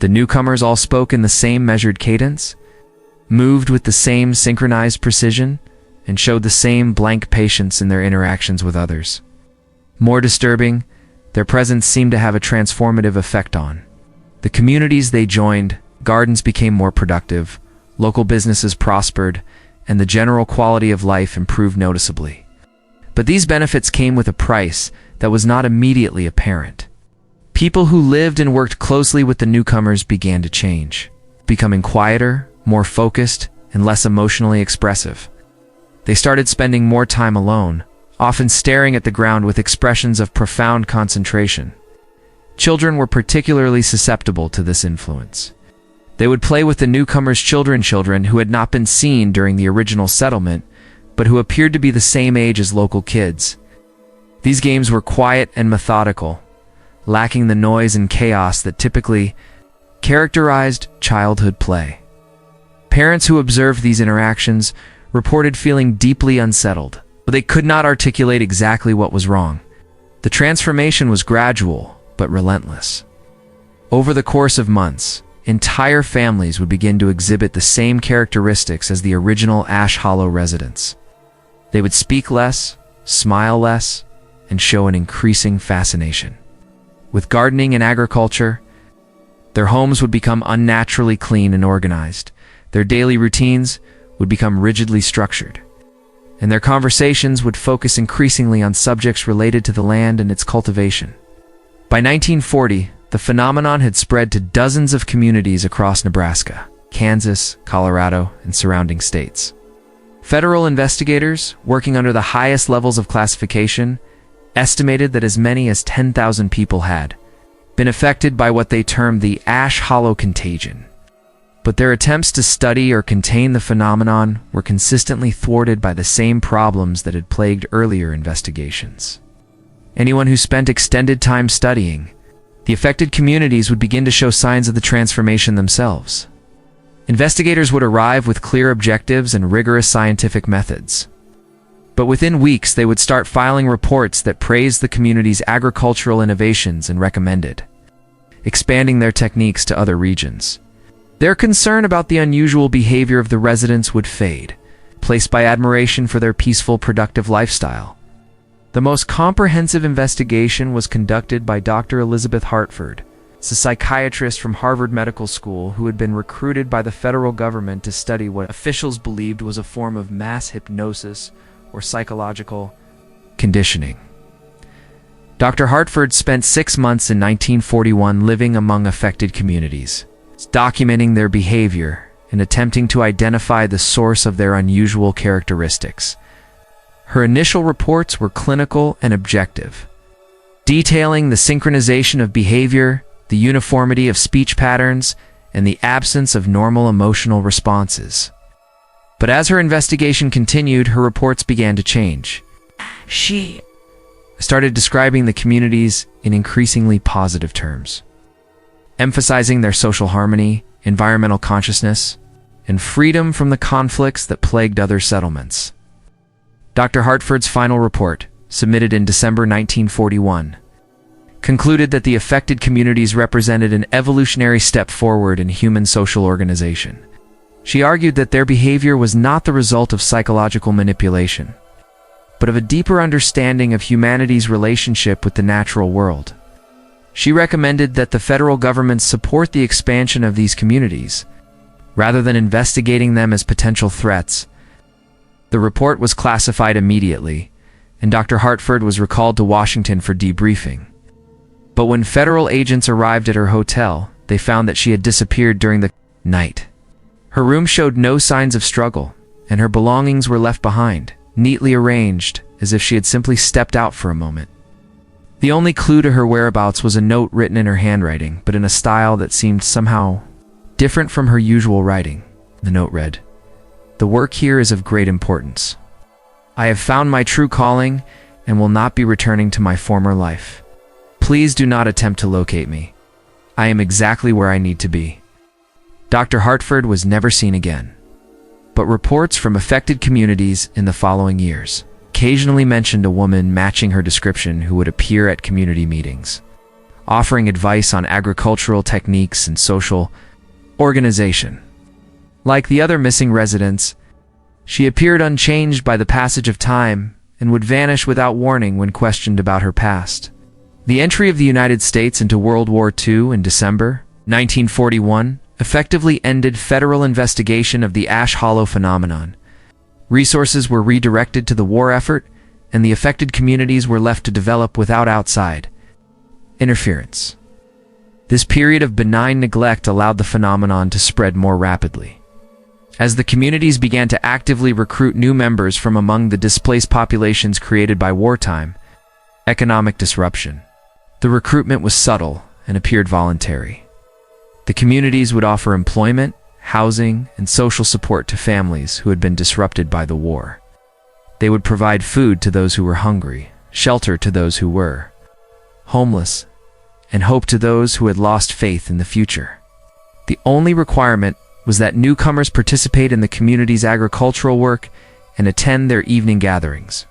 The newcomers all spoke in the same measured cadence, moved with the same synchronized precision, and showed the same blank patience in their interactions with others. More disturbing, their presence seemed to have a transformative effect on the communities they joined. Gardens became more productive, local businesses prospered, and the general quality of life improved noticeably. But these benefits came with a price that was not immediately apparent. People who lived and worked closely with the newcomers began to change, becoming quieter, more focused, and less emotionally expressive. They started spending more time alone, often staring at the ground with expressions of profound concentration. Children were particularly susceptible to this influence. They would play with the newcomers' children who had not been seen during the original settlement, but who appeared to be the same age as local kids. These games were quiet and methodical, lacking the noise and chaos that typically characterized childhood play. Parents who observed these interactions reported feeling deeply unsettled, but they could not articulate exactly what was wrong. The transformation was gradual, but relentless. Over the course of months, entire families would begin to exhibit the same characteristics as the original Ash Hollow residents. They would speak less, smile less, and show an increasing fascination with gardening and agriculture. Their homes would become unnaturally clean and organized. Their daily routines would become rigidly structured. And their conversations would focus increasingly on subjects related to the land and its cultivation. By 1940, the phenomenon had spread to dozens of communities across Nebraska, Kansas, Colorado, and surrounding states. Federal investigators, working under the highest levels of classification, estimated that as many as 10,000 people had been affected by what they termed the Ash Hollow contagion. But their attempts to study or contain the phenomenon were consistently thwarted by the same problems that had plagued earlier investigations. Anyone who spent extended time studying the affected communities would begin to show signs of the transformation themselves. Investigators would arrive with clear objectives and rigorous scientific methods. But within weeks, they would start filing reports that praised the community's agricultural innovations and recommended expanding their techniques to other regions. Their concern about the unusual behavior of the residents would fade, replaced by admiration for their peaceful, productive lifestyle. The most comprehensive investigation was conducted by Dr. Elizabeth Hartford, a psychiatrist from Harvard Medical School who had been recruited by the federal government to study what officials believed was a form of mass hypnosis or psychological conditioning. Dr. Hartford spent 6 months in 1941 living among affected communities, documenting their behavior and attempting to identify the source of their unusual characteristics. Her initial reports were clinical and objective, detailing the synchronization of behavior, the uniformity of speech patterns, and the absence of normal emotional responses. But as her investigation continued, her reports began to change. She started describing the communities in increasingly positive terms, emphasizing their social harmony, environmental consciousness, and freedom from the conflicts that plagued other settlements. Dr. Hartford's final report, submitted in December 1941, concluded that the affected communities represented an evolutionary step forward in human social organization. She argued that their behavior was not the result of psychological manipulation, but of a deeper understanding of humanity's relationship with the natural world. She recommended that the federal government support the expansion of these communities, rather than investigating them as potential threats. The report was classified immediately, and Dr. Hartford was recalled to Washington for debriefing. But when federal agents arrived at her hotel, they found that she had disappeared during the night. Her room showed no signs of struggle, and her belongings were left behind, neatly arranged, as if she had simply stepped out for a moment. The only clue to her whereabouts was a note written in her handwriting, but in a style that seemed somehow different from her usual writing. The note read, "The work here is of great importance. I have found my true calling and will not be returning to my former life. Please do not attempt to locate me. I am exactly where I need to be." Dr. Hartford was never seen again, but reports from affected communities in the following years occasionally mentioned a woman matching her description who would appear at community meetings, offering advice on agricultural techniques and social organization. Like the other missing residents, she appeared unchanged by the passage of time and would vanish without warning when questioned about her past. The entry of the United States into World War II in December 1941 effectively ended federal investigation of the Ash Hollow phenomenon. Resources were redirected to the war effort, and the affected communities were left to develop without outside interference. This period of benign neglect allowed the phenomenon to spread more rapidly. As the communities began to actively recruit new members from among the displaced populations created by wartime economic disruption, the recruitment was subtle and appeared voluntary. The communities would offer employment, housing, and social support to families who had been disrupted by the war. They would provide food to those who were hungry, shelter to those who were homeless, and hope to those who had lost faith in the future. The only requirement was that newcomers participate in the community's agricultural work and attend their evening gatherings.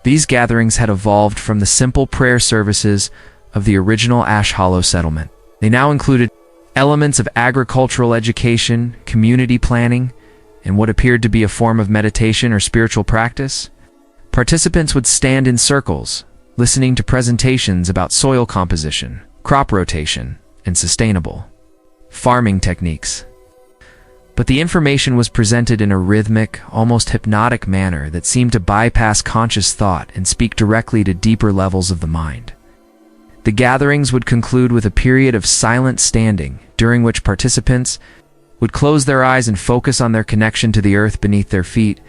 These gatherings had evolved from the simple prayer services of the original Ash Hollow settlement. They now included elements of agricultural education, community planning, and what appeared to be a form of meditation or spiritual practice. Participants would stand in circles, listening to presentations about soil composition, crop rotation, and sustainable farming techniques. But the information was presented in a rhythmic, almost hypnotic manner that seemed to bypass conscious thought and speak directly to deeper levels of the mind. The gatherings would conclude with a period of silent standing, during which participants would close their eyes and focus on their connection to the earth beneath their feet.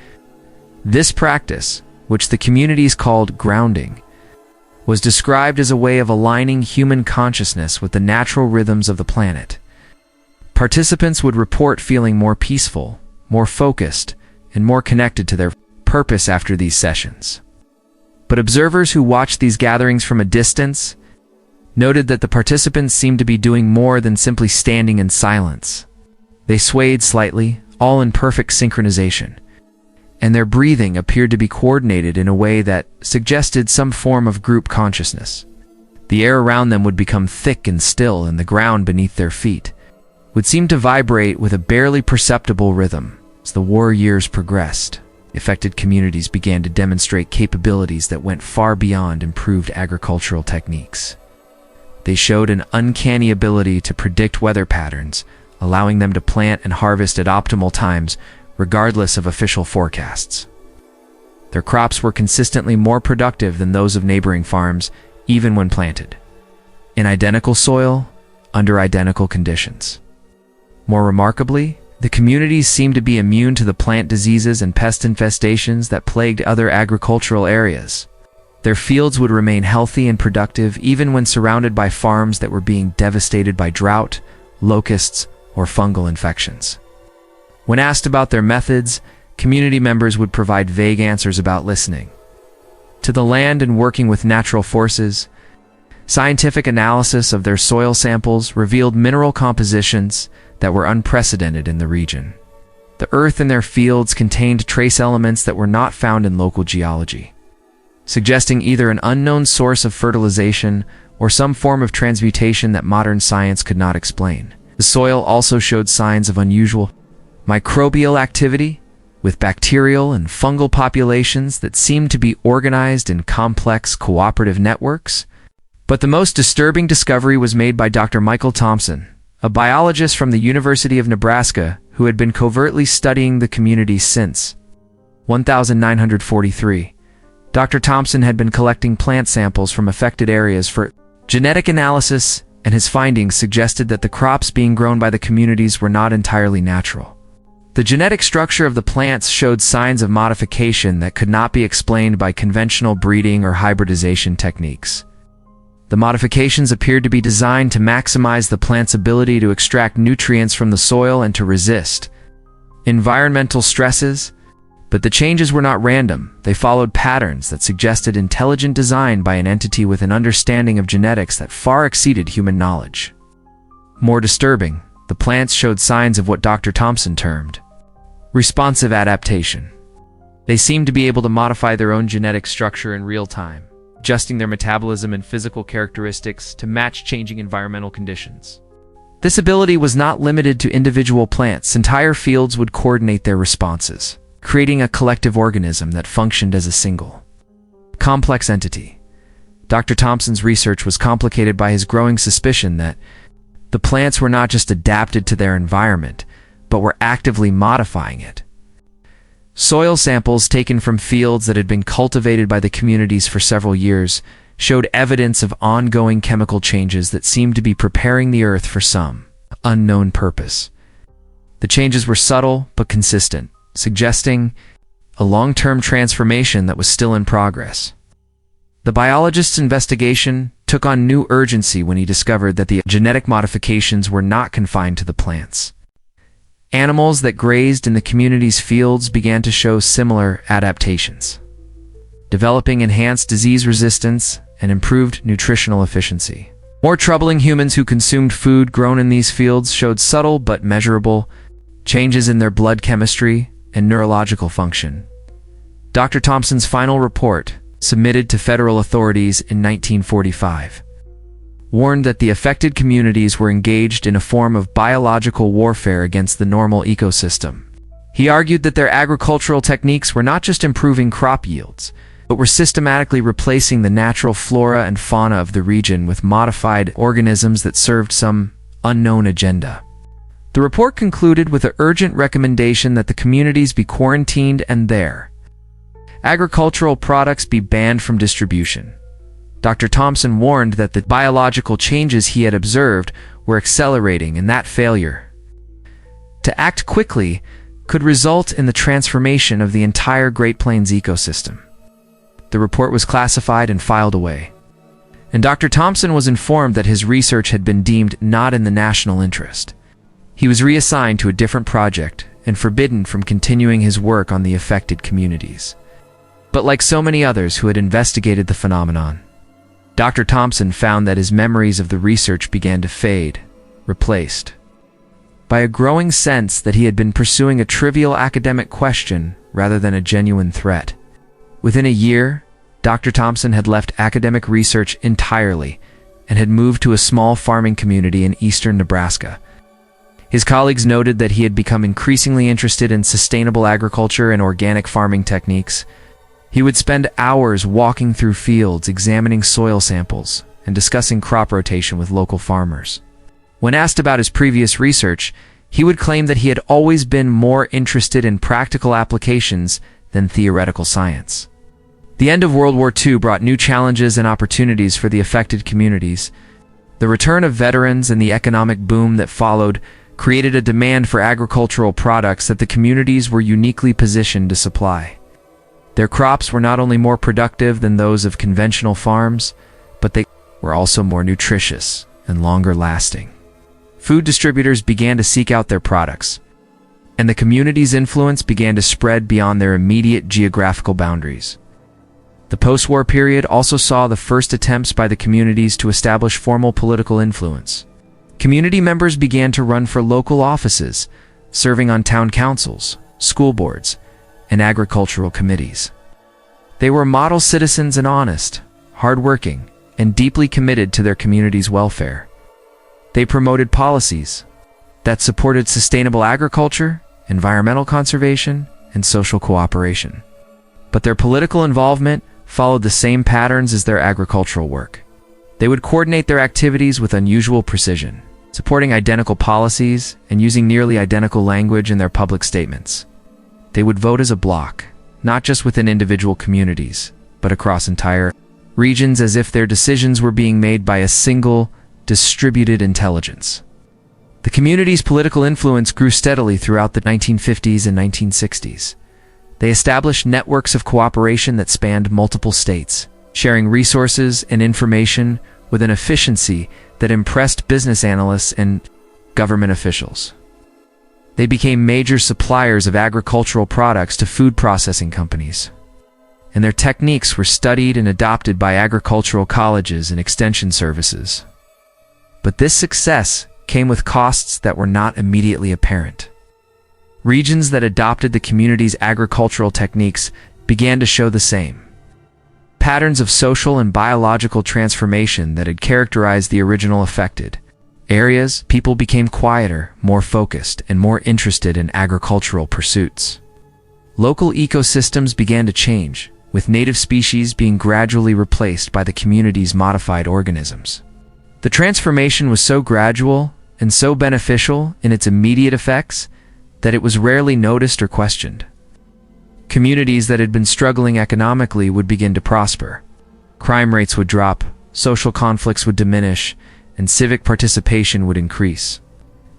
This practice, which the communities called grounding, was described as a way of aligning human consciousness with the natural rhythms of the planet. Participants would report feeling more peaceful, more focused, and more connected to their purpose after these sessions. But observers who watched these gatherings from a distance noted that the participants seemed to be doing more than simply standing in silence. They swayed slightly, all in perfect synchronization, and their breathing appeared to be coordinated in a way that suggested some form of group consciousness. The air around them would become thick and still, and the ground beneath their feet would seem to vibrate with a barely perceptible rhythm. As the war years progressed, affected communities began to demonstrate capabilities that went far beyond improved agricultural techniques. They showed an uncanny ability to predict weather patterns, allowing them to plant and harvest at optimal times, regardless of official forecasts. Their crops were consistently more productive than those of neighboring farms, even when planted in identical soil, under identical conditions. More remarkably, the communities seemed to be immune to the plant diseases and pest infestations that plagued other agricultural areas. Their fields would remain healthy and productive even when surrounded by farms that were being devastated by drought, locusts, or fungal infections. When asked about their methods, community members would provide vague answers about listening to the land and working with natural forces. Scientific analysis of their soil samples revealed mineral compositions that were unprecedented in the region. The earth in their fields contained trace elements that were not found in local geology, suggesting either an unknown source of fertilization or some form of transmutation that modern science could not explain. The soil also showed signs of unusual microbial activity, with bacterial and fungal populations that seemed to be organized in complex cooperative networks. But the most disturbing discovery was made by Dr. Michael Thompson, a biologist from the University of Nebraska who had been covertly studying the community since 1943. Dr. Thompson had been collecting plant samples from affected areas for genetic analysis, and his findings suggested that the crops being grown by the communities were not entirely natural. The genetic structure of the plants showed signs of modification that could not be explained by conventional breeding or hybridization techniques. The modifications appeared to be designed to maximize the plant's ability to extract nutrients from the soil and to resist environmental stresses. But the changes were not random. They followed patterns that suggested intelligent design by an entity with an understanding of genetics that far exceeded human knowledge. More disturbing, the plants showed signs of what Dr. Thompson termed responsive adaptation. They seemed to be able to modify their own genetic structure in real time, adjusting their metabolism and physical characteristics to match changing environmental conditions. This ability was not limited to individual plants. Entire fields would coordinate their responses, creating a collective organism that functioned as a single, complex entity. Dr. Thompson's research was complicated by his growing suspicion that the plants were not just adapted to their environment, but were actively modifying it. Soil samples taken from fields that had been cultivated by the communities for several years showed evidence of ongoing chemical changes that seemed to be preparing the earth for some unknown purpose. The changes were subtle but consistent, suggesting a long-term transformation that was still in progress. The biologist's investigation took on new urgency when he discovered that the genetic modifications were not confined to the plants. Animals that grazed in the community's fields began to show similar adaptations, developing enhanced disease resistance and improved nutritional efficiency. More troubling, humans who consumed food grown in these fields showed subtle but measurable changes in their blood chemistry and neurological function. Dr. Thompson's final report, submitted to federal authorities in 1945, warned that the affected communities were engaged in a form of biological warfare against the normal ecosystem. He argued that their agricultural techniques were not just improving crop yields, but were systematically replacing the natural flora and fauna of the region with modified organisms that served some unknown agenda. The report concluded with an urgent recommendation that the communities be quarantined and their agricultural products be banned from distribution. Dr. Thompson warned that the biological changes he had observed were accelerating, and that failure to act quickly could result in the transformation of the entire Great Plains ecosystem. The report was classified and filed away, and Dr. Thompson was informed that his research had been deemed not in the national interest. He was reassigned to a different project and forbidden from continuing his work on the affected communities. But like so many others who had investigated the phenomenon, Dr. Thompson found that his memories of the research began to fade, replaced by a growing sense that he had been pursuing a trivial academic question rather than a genuine threat. Within a year, Dr. Thompson had left academic research entirely and had moved to a small farming community in eastern Nebraska. His colleagues noted that he had become increasingly interested in sustainable agriculture and organic farming techniques. He would spend hours walking through fields, examining soil samples, and discussing crop rotation with local farmers. When asked about his previous research, he would claim that he had always been more interested in practical applications than theoretical science. The end of World War II brought new challenges and opportunities for the affected communities. The return of veterans and the economic boom that followed created a demand for agricultural products that the communities were uniquely positioned to supply. Their crops were not only more productive than those of conventional farms, but they were also more nutritious and longer lasting. Food distributors began to seek out their products, and the community's influence began to spread beyond their immediate geographical boundaries. The post-war period also saw the first attempts by the communities to establish formal political influence. Community members began to run for local offices, serving on town councils, school boards, and agricultural committees. They were model citizens and honest, hardworking, and deeply committed to their community's welfare. They promoted policies that supported sustainable agriculture, environmental conservation, and social cooperation. But their political involvement followed the same patterns as their agricultural work. They would coordinate their activities with unusual precision, supporting identical policies and using nearly identical language in their public statements. They would vote as a bloc, not just within individual communities, but across entire regions, as if their decisions were being made by a single, distributed intelligence. The community's political influence grew steadily throughout the 1950s and 1960s. They established networks of cooperation that spanned multiple states, sharing resources and information with an efficiency that impressed business analysts and government officials. They became major suppliers of agricultural products to food processing companies, and their techniques were studied and adopted by agricultural colleges and extension services. But this success came with costs that were not immediately apparent. Regions that adopted the community's agricultural techniques began to show the same patterns of social and biological transformation that had characterized the original affected areas. People became quieter, more focused, and more interested in agricultural pursuits. Local ecosystems began to change, with native species being gradually replaced by the community's modified organisms. The transformation was so gradual and so beneficial in its immediate effects that it was rarely noticed or questioned. Communities that had been struggling economically would begin to prosper. Crime rates would drop, social conflicts would diminish, and civic participation would increase.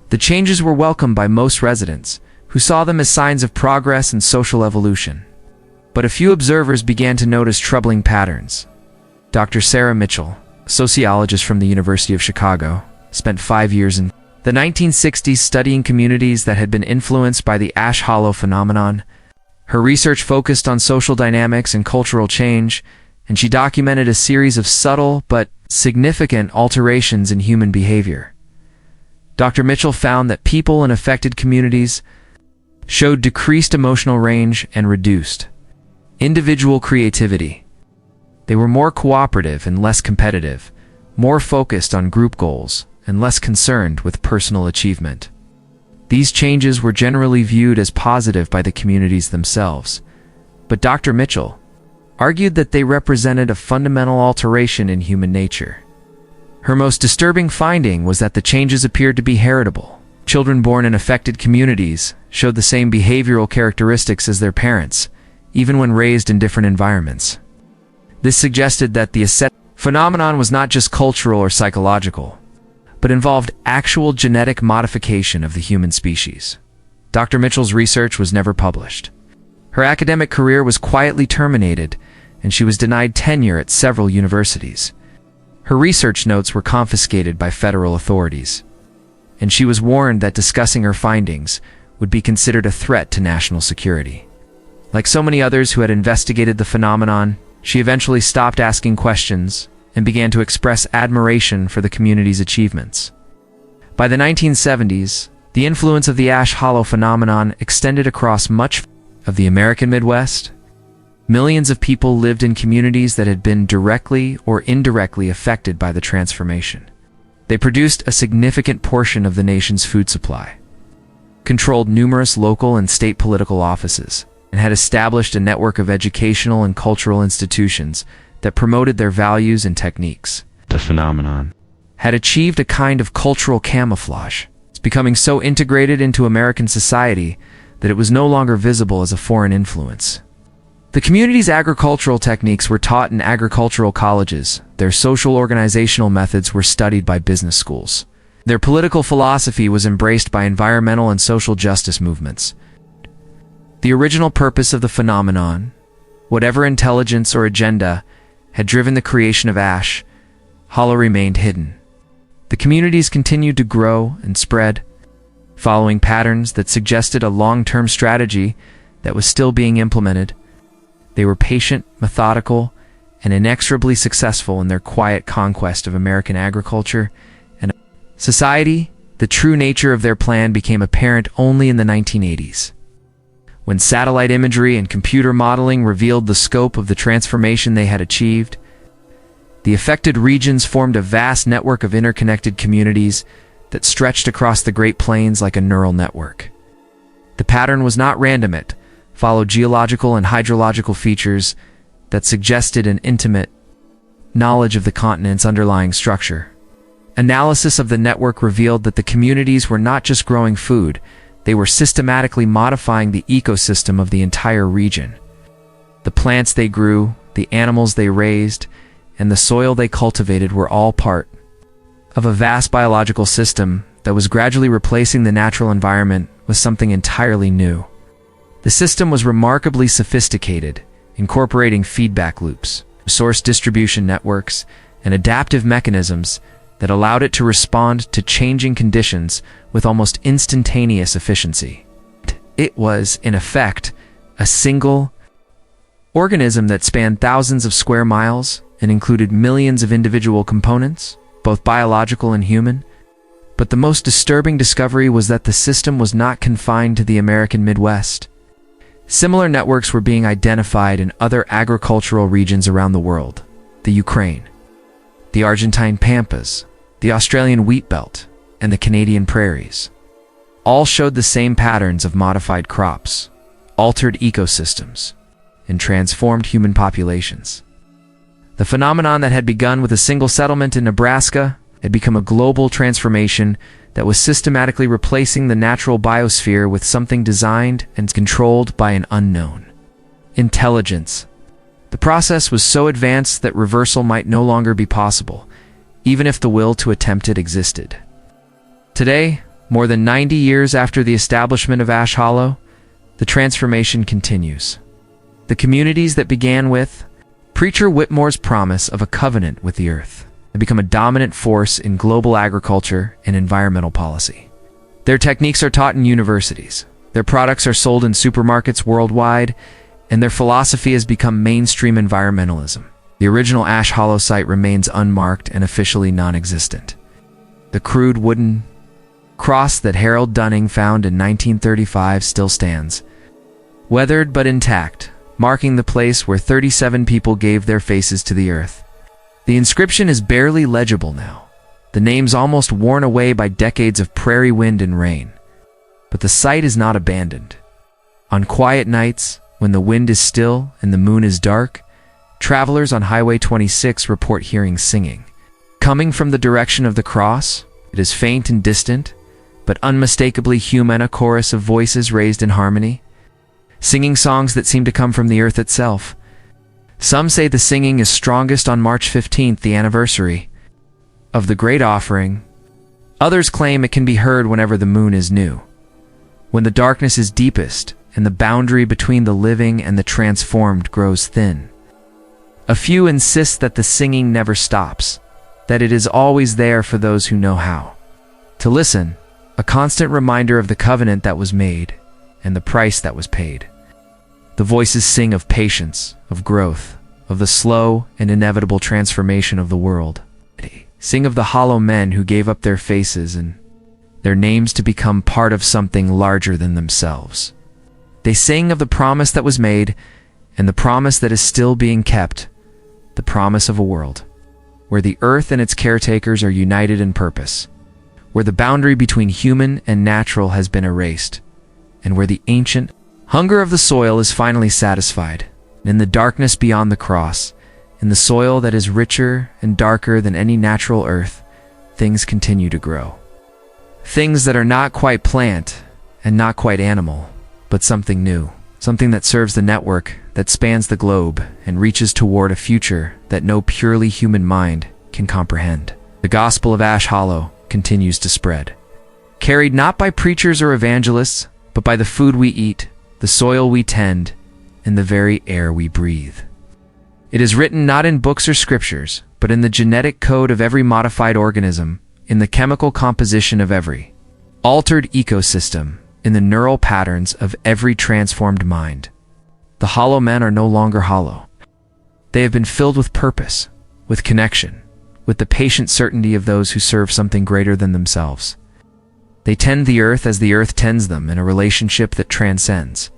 The changes were welcomed by most residents, who saw them as signs of progress and social evolution. But a few observers began to notice troubling patterns. Dr. Sarah Mitchell, a sociologist from the University of Chicago, spent 5 years in the 1960s studying communities that had been influenced by the Ash Hollow phenomenon. Her research focused on social dynamics and cultural change, and she documented a series of subtle but significant alterations in human behavior. Dr. Mitchell found that people in affected communities showed decreased emotional range and reduced individual creativity. They were more cooperative and less competitive, more focused on group goals, and less concerned with personal achievement. These changes were generally viewed as positive by the communities themselves, but Dr. Mitchell argued that they represented a fundamental alteration in human nature. Her most disturbing finding was that the changes appeared to be heritable. Children born in affected communities showed the same behavioral characteristics as their parents, even when raised in different environments. This suggested that the ascent phenomenon was not just cultural or psychological, but involved actual genetic modification of the human species. Dr. Mitchell's research was never published. Her academic career was quietly terminated, and she was denied tenure at several universities. Her research notes were confiscated by federal authorities, and she was warned that discussing her findings would be considered a threat to national security. Like so many others who had investigated the phenomenon, she eventually stopped asking questions and began to express admiration for the community's achievements. By the 1970s, the influence of the Ash Hollow phenomenon extended across much of the American Midwest. Millions of people lived in communities that had been directly or indirectly affected by the transformation. They produced a significant portion of the nation's food supply, controlled numerous local and state political offices, and had established a network of educational and cultural institutions that promoted their values and techniques. The phenomenon had achieved a kind of cultural camouflage. It's becoming so integrated into American society that it was no longer visible as a foreign influence. The community's agricultural techniques were taught in agricultural colleges. Their social organizational methods were studied by business schools. Their political philosophy was embraced by environmental and social justice movements. The original purpose of the phenomenon, whatever intelligence or agenda had driven the creation of Ash Hollow, remained hidden. The communities continued to grow and spread, following patterns that suggested a long-term strategy that was still being implemented. They were patient, methodical, and inexorably successful in their quiet conquest of American agriculture and society. The true nature of their plan became apparent only in the 1980s, when satellite imagery and computer modeling revealed the scope of the transformation they had achieved. The affected regions formed a vast network of interconnected communities that stretched across the Great Plains like a neural network. The pattern was not random. It followed geological and hydrological features that suggested an intimate knowledge of the continent's underlying structure. Analysis of the network revealed that the communities were not just growing food, they were systematically modifying the ecosystem of the entire region. The plants they grew, the animals they raised, and the soil they cultivated were all part of a vast biological system that was gradually replacing the natural environment with something entirely new. The system was remarkably sophisticated, incorporating feedback loops, resource distribution networks, and adaptive mechanisms that allowed it to respond to changing conditions with almost instantaneous efficiency. It was, in effect, a single organism that spanned thousands of square miles and included millions of individual components, both biological and human. But the most disturbing discovery was that the system was not confined to the American Midwest. Similar networks were being identified in other agricultural regions around the world: the Ukraine, the Argentine Pampas, the Australian wheat belt, and the Canadian prairies. All showed the same patterns of modified crops, altered ecosystems, and transformed human populations. The phenomenon that had begun with a single settlement in Nebraska had become a global transformation that was systematically replacing the natural biosphere with something designed and controlled by an unknown intelligence. The process was so advanced that reversal might no longer be possible, even if the will to attempt it existed. Today, more than 90 years after the establishment of Ash Hollow, the transformation continues. The communities that began with Preacher Whitmore's promise of a covenant with the earth have become a dominant force in global agriculture and environmental policy. Their techniques are taught in universities, their products are sold in supermarkets worldwide, and their philosophy has become mainstream environmentalism. The original Ash Hollow site remains unmarked and officially non-existent. The crude wooden cross that Harold Dunning found in 1935 still stands, weathered but intact, marking the place where 37 people gave their faces to the earth. The inscription is barely legible now, the names almost worn away by decades of prairie wind and rain. But the site is not abandoned. On quiet nights, when the wind is still and the moon is dark, Travelers on Highway 26 report hearing singing. Coming from the direction of the cross, it is faint and distant, but unmistakably human, a chorus of voices raised in harmony, singing songs that seem to come from the earth itself. Some say the singing is strongest on March 15th, the anniversary of the Great Offering. Others claim it can be heard whenever the moon is new, when the darkness is deepest and the boundary between the living and the transformed grows thin. A few insist that the singing never stops, that it is always there for those who know how to listen, a constant reminder of the covenant that was made and the price that was paid. The voices sing of patience, of growth, of the slow and inevitable transformation of the world. They sing of the hollow men who gave up their faces and their names to become part of something larger than themselves. They sing of the promise that was made and the promise that is still being kept, the promise of a world where the earth and its caretakers are united in purpose, where the boundary between human and natural has been erased, and where the ancient hunger of the soil is finally satisfied. In the darkness beyond the cross, in the soil that is richer and darker than any natural earth, things continue to grow. Things that are not quite plant and not quite animal, but something new, something that serves the network that spans the globe and reaches toward a future that no purely human mind can comprehend. The gospel of Ash Hollow continues to spread, carried not by preachers or evangelists, but by the food we eat, the soil we tend, and the very air we breathe. It is written not in books or scriptures, but in the genetic code of every modified organism, in the chemical composition of every altered ecosystem, in the neural patterns of every transformed mind. The hollow men are no longer hollow. They have been filled with purpose, with connection, with the patient certainty of those who serve something greater than themselves. They tend the earth as the earth tends them in a relationship that transcends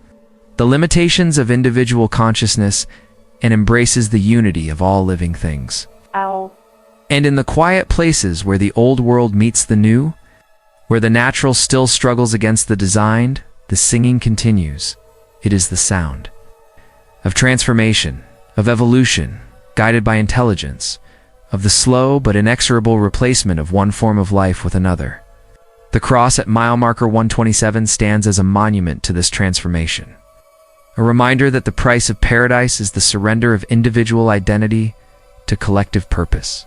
the limitations of individual consciousness and embraces the unity of all living things. Ow. And in the quiet places where the old world meets the new, where the natural still struggles against the designed, the singing continues. It is the sound of transformation, of evolution, guided by intelligence, of the slow but inexorable replacement of one form of life with another. The cross at mile marker 127 stands as a monument to this transformation, a reminder that the price of paradise is the surrender of individual identity to collective purpose.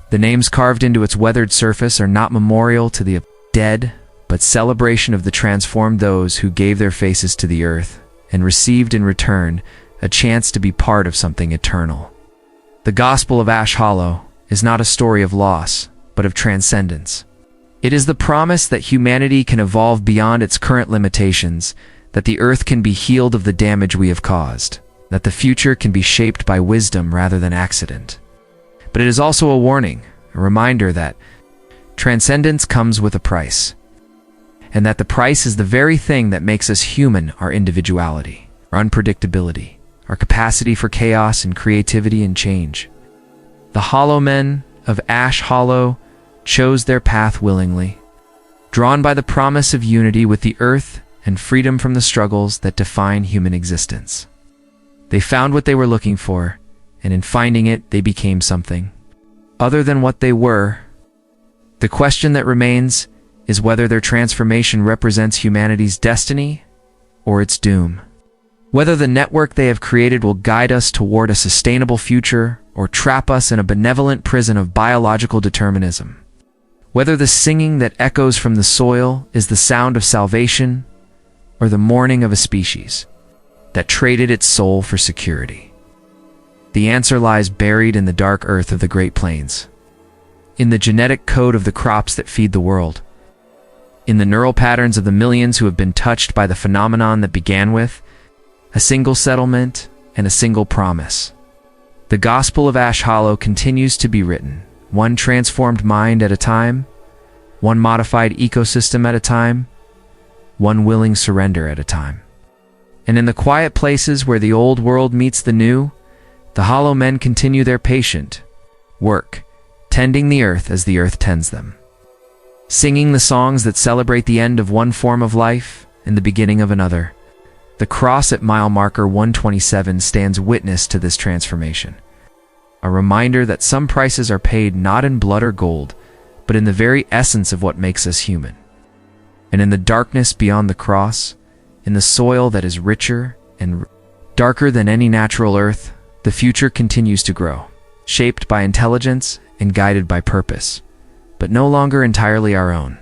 The names carved into its weathered surface are not memorial to the dead, but celebration of the transformed, those who gave their faces to the earth and received in return a chance to be part of something eternal. The Gospel of Ash Hollow is not a story of loss, but of transcendence. It is the promise that humanity can evolve beyond its current limitations, that the earth can be healed of the damage we have caused, that the future can be shaped by wisdom rather than accident. But it is also a warning, a reminder that transcendence comes with a price, and that the price is the very thing that makes us human: our individuality, our unpredictability, our capacity for chaos and creativity and change. The hollow men of Ash Hollow chose their path willingly, drawn by the promise of unity with the earth and freedom from the struggles that define human existence. They found what they were looking for, and in finding it, they became something other than what they were. The question that remains is whether their transformation represents humanity's destiny or its doom. Whether the network they have created will guide us toward a sustainable future or trap us in a benevolent prison of biological determinism. Whether the singing that echoes from the soil is the sound of salvation or the mourning of a species that traded its soul for security. The answer lies buried in the dark earth of the Great Plains, in the genetic code of the crops that feed the world, in the neural patterns of the millions who have been touched by the phenomenon that began with a single settlement and a single promise. The Gospel of Ash Hollow continues to be written, one transformed mind at a time, one modified ecosystem at a time, one willing surrender at a time. And in the quiet places where the old world meets the new, the hollow men continue their patient work, tending the earth as the earth tends them, singing the songs that celebrate the end of one form of life and the beginning of another, The cross at mile marker 127 stands witness to this transformation, a reminder that some prices are paid not in blood or gold, but in the very essence of what makes us human. And in the darkness beyond the cross, in the soil that is richer and darker than any natural earth, the future continues to grow, shaped by intelligence and guided by purpose, but no longer entirely our own.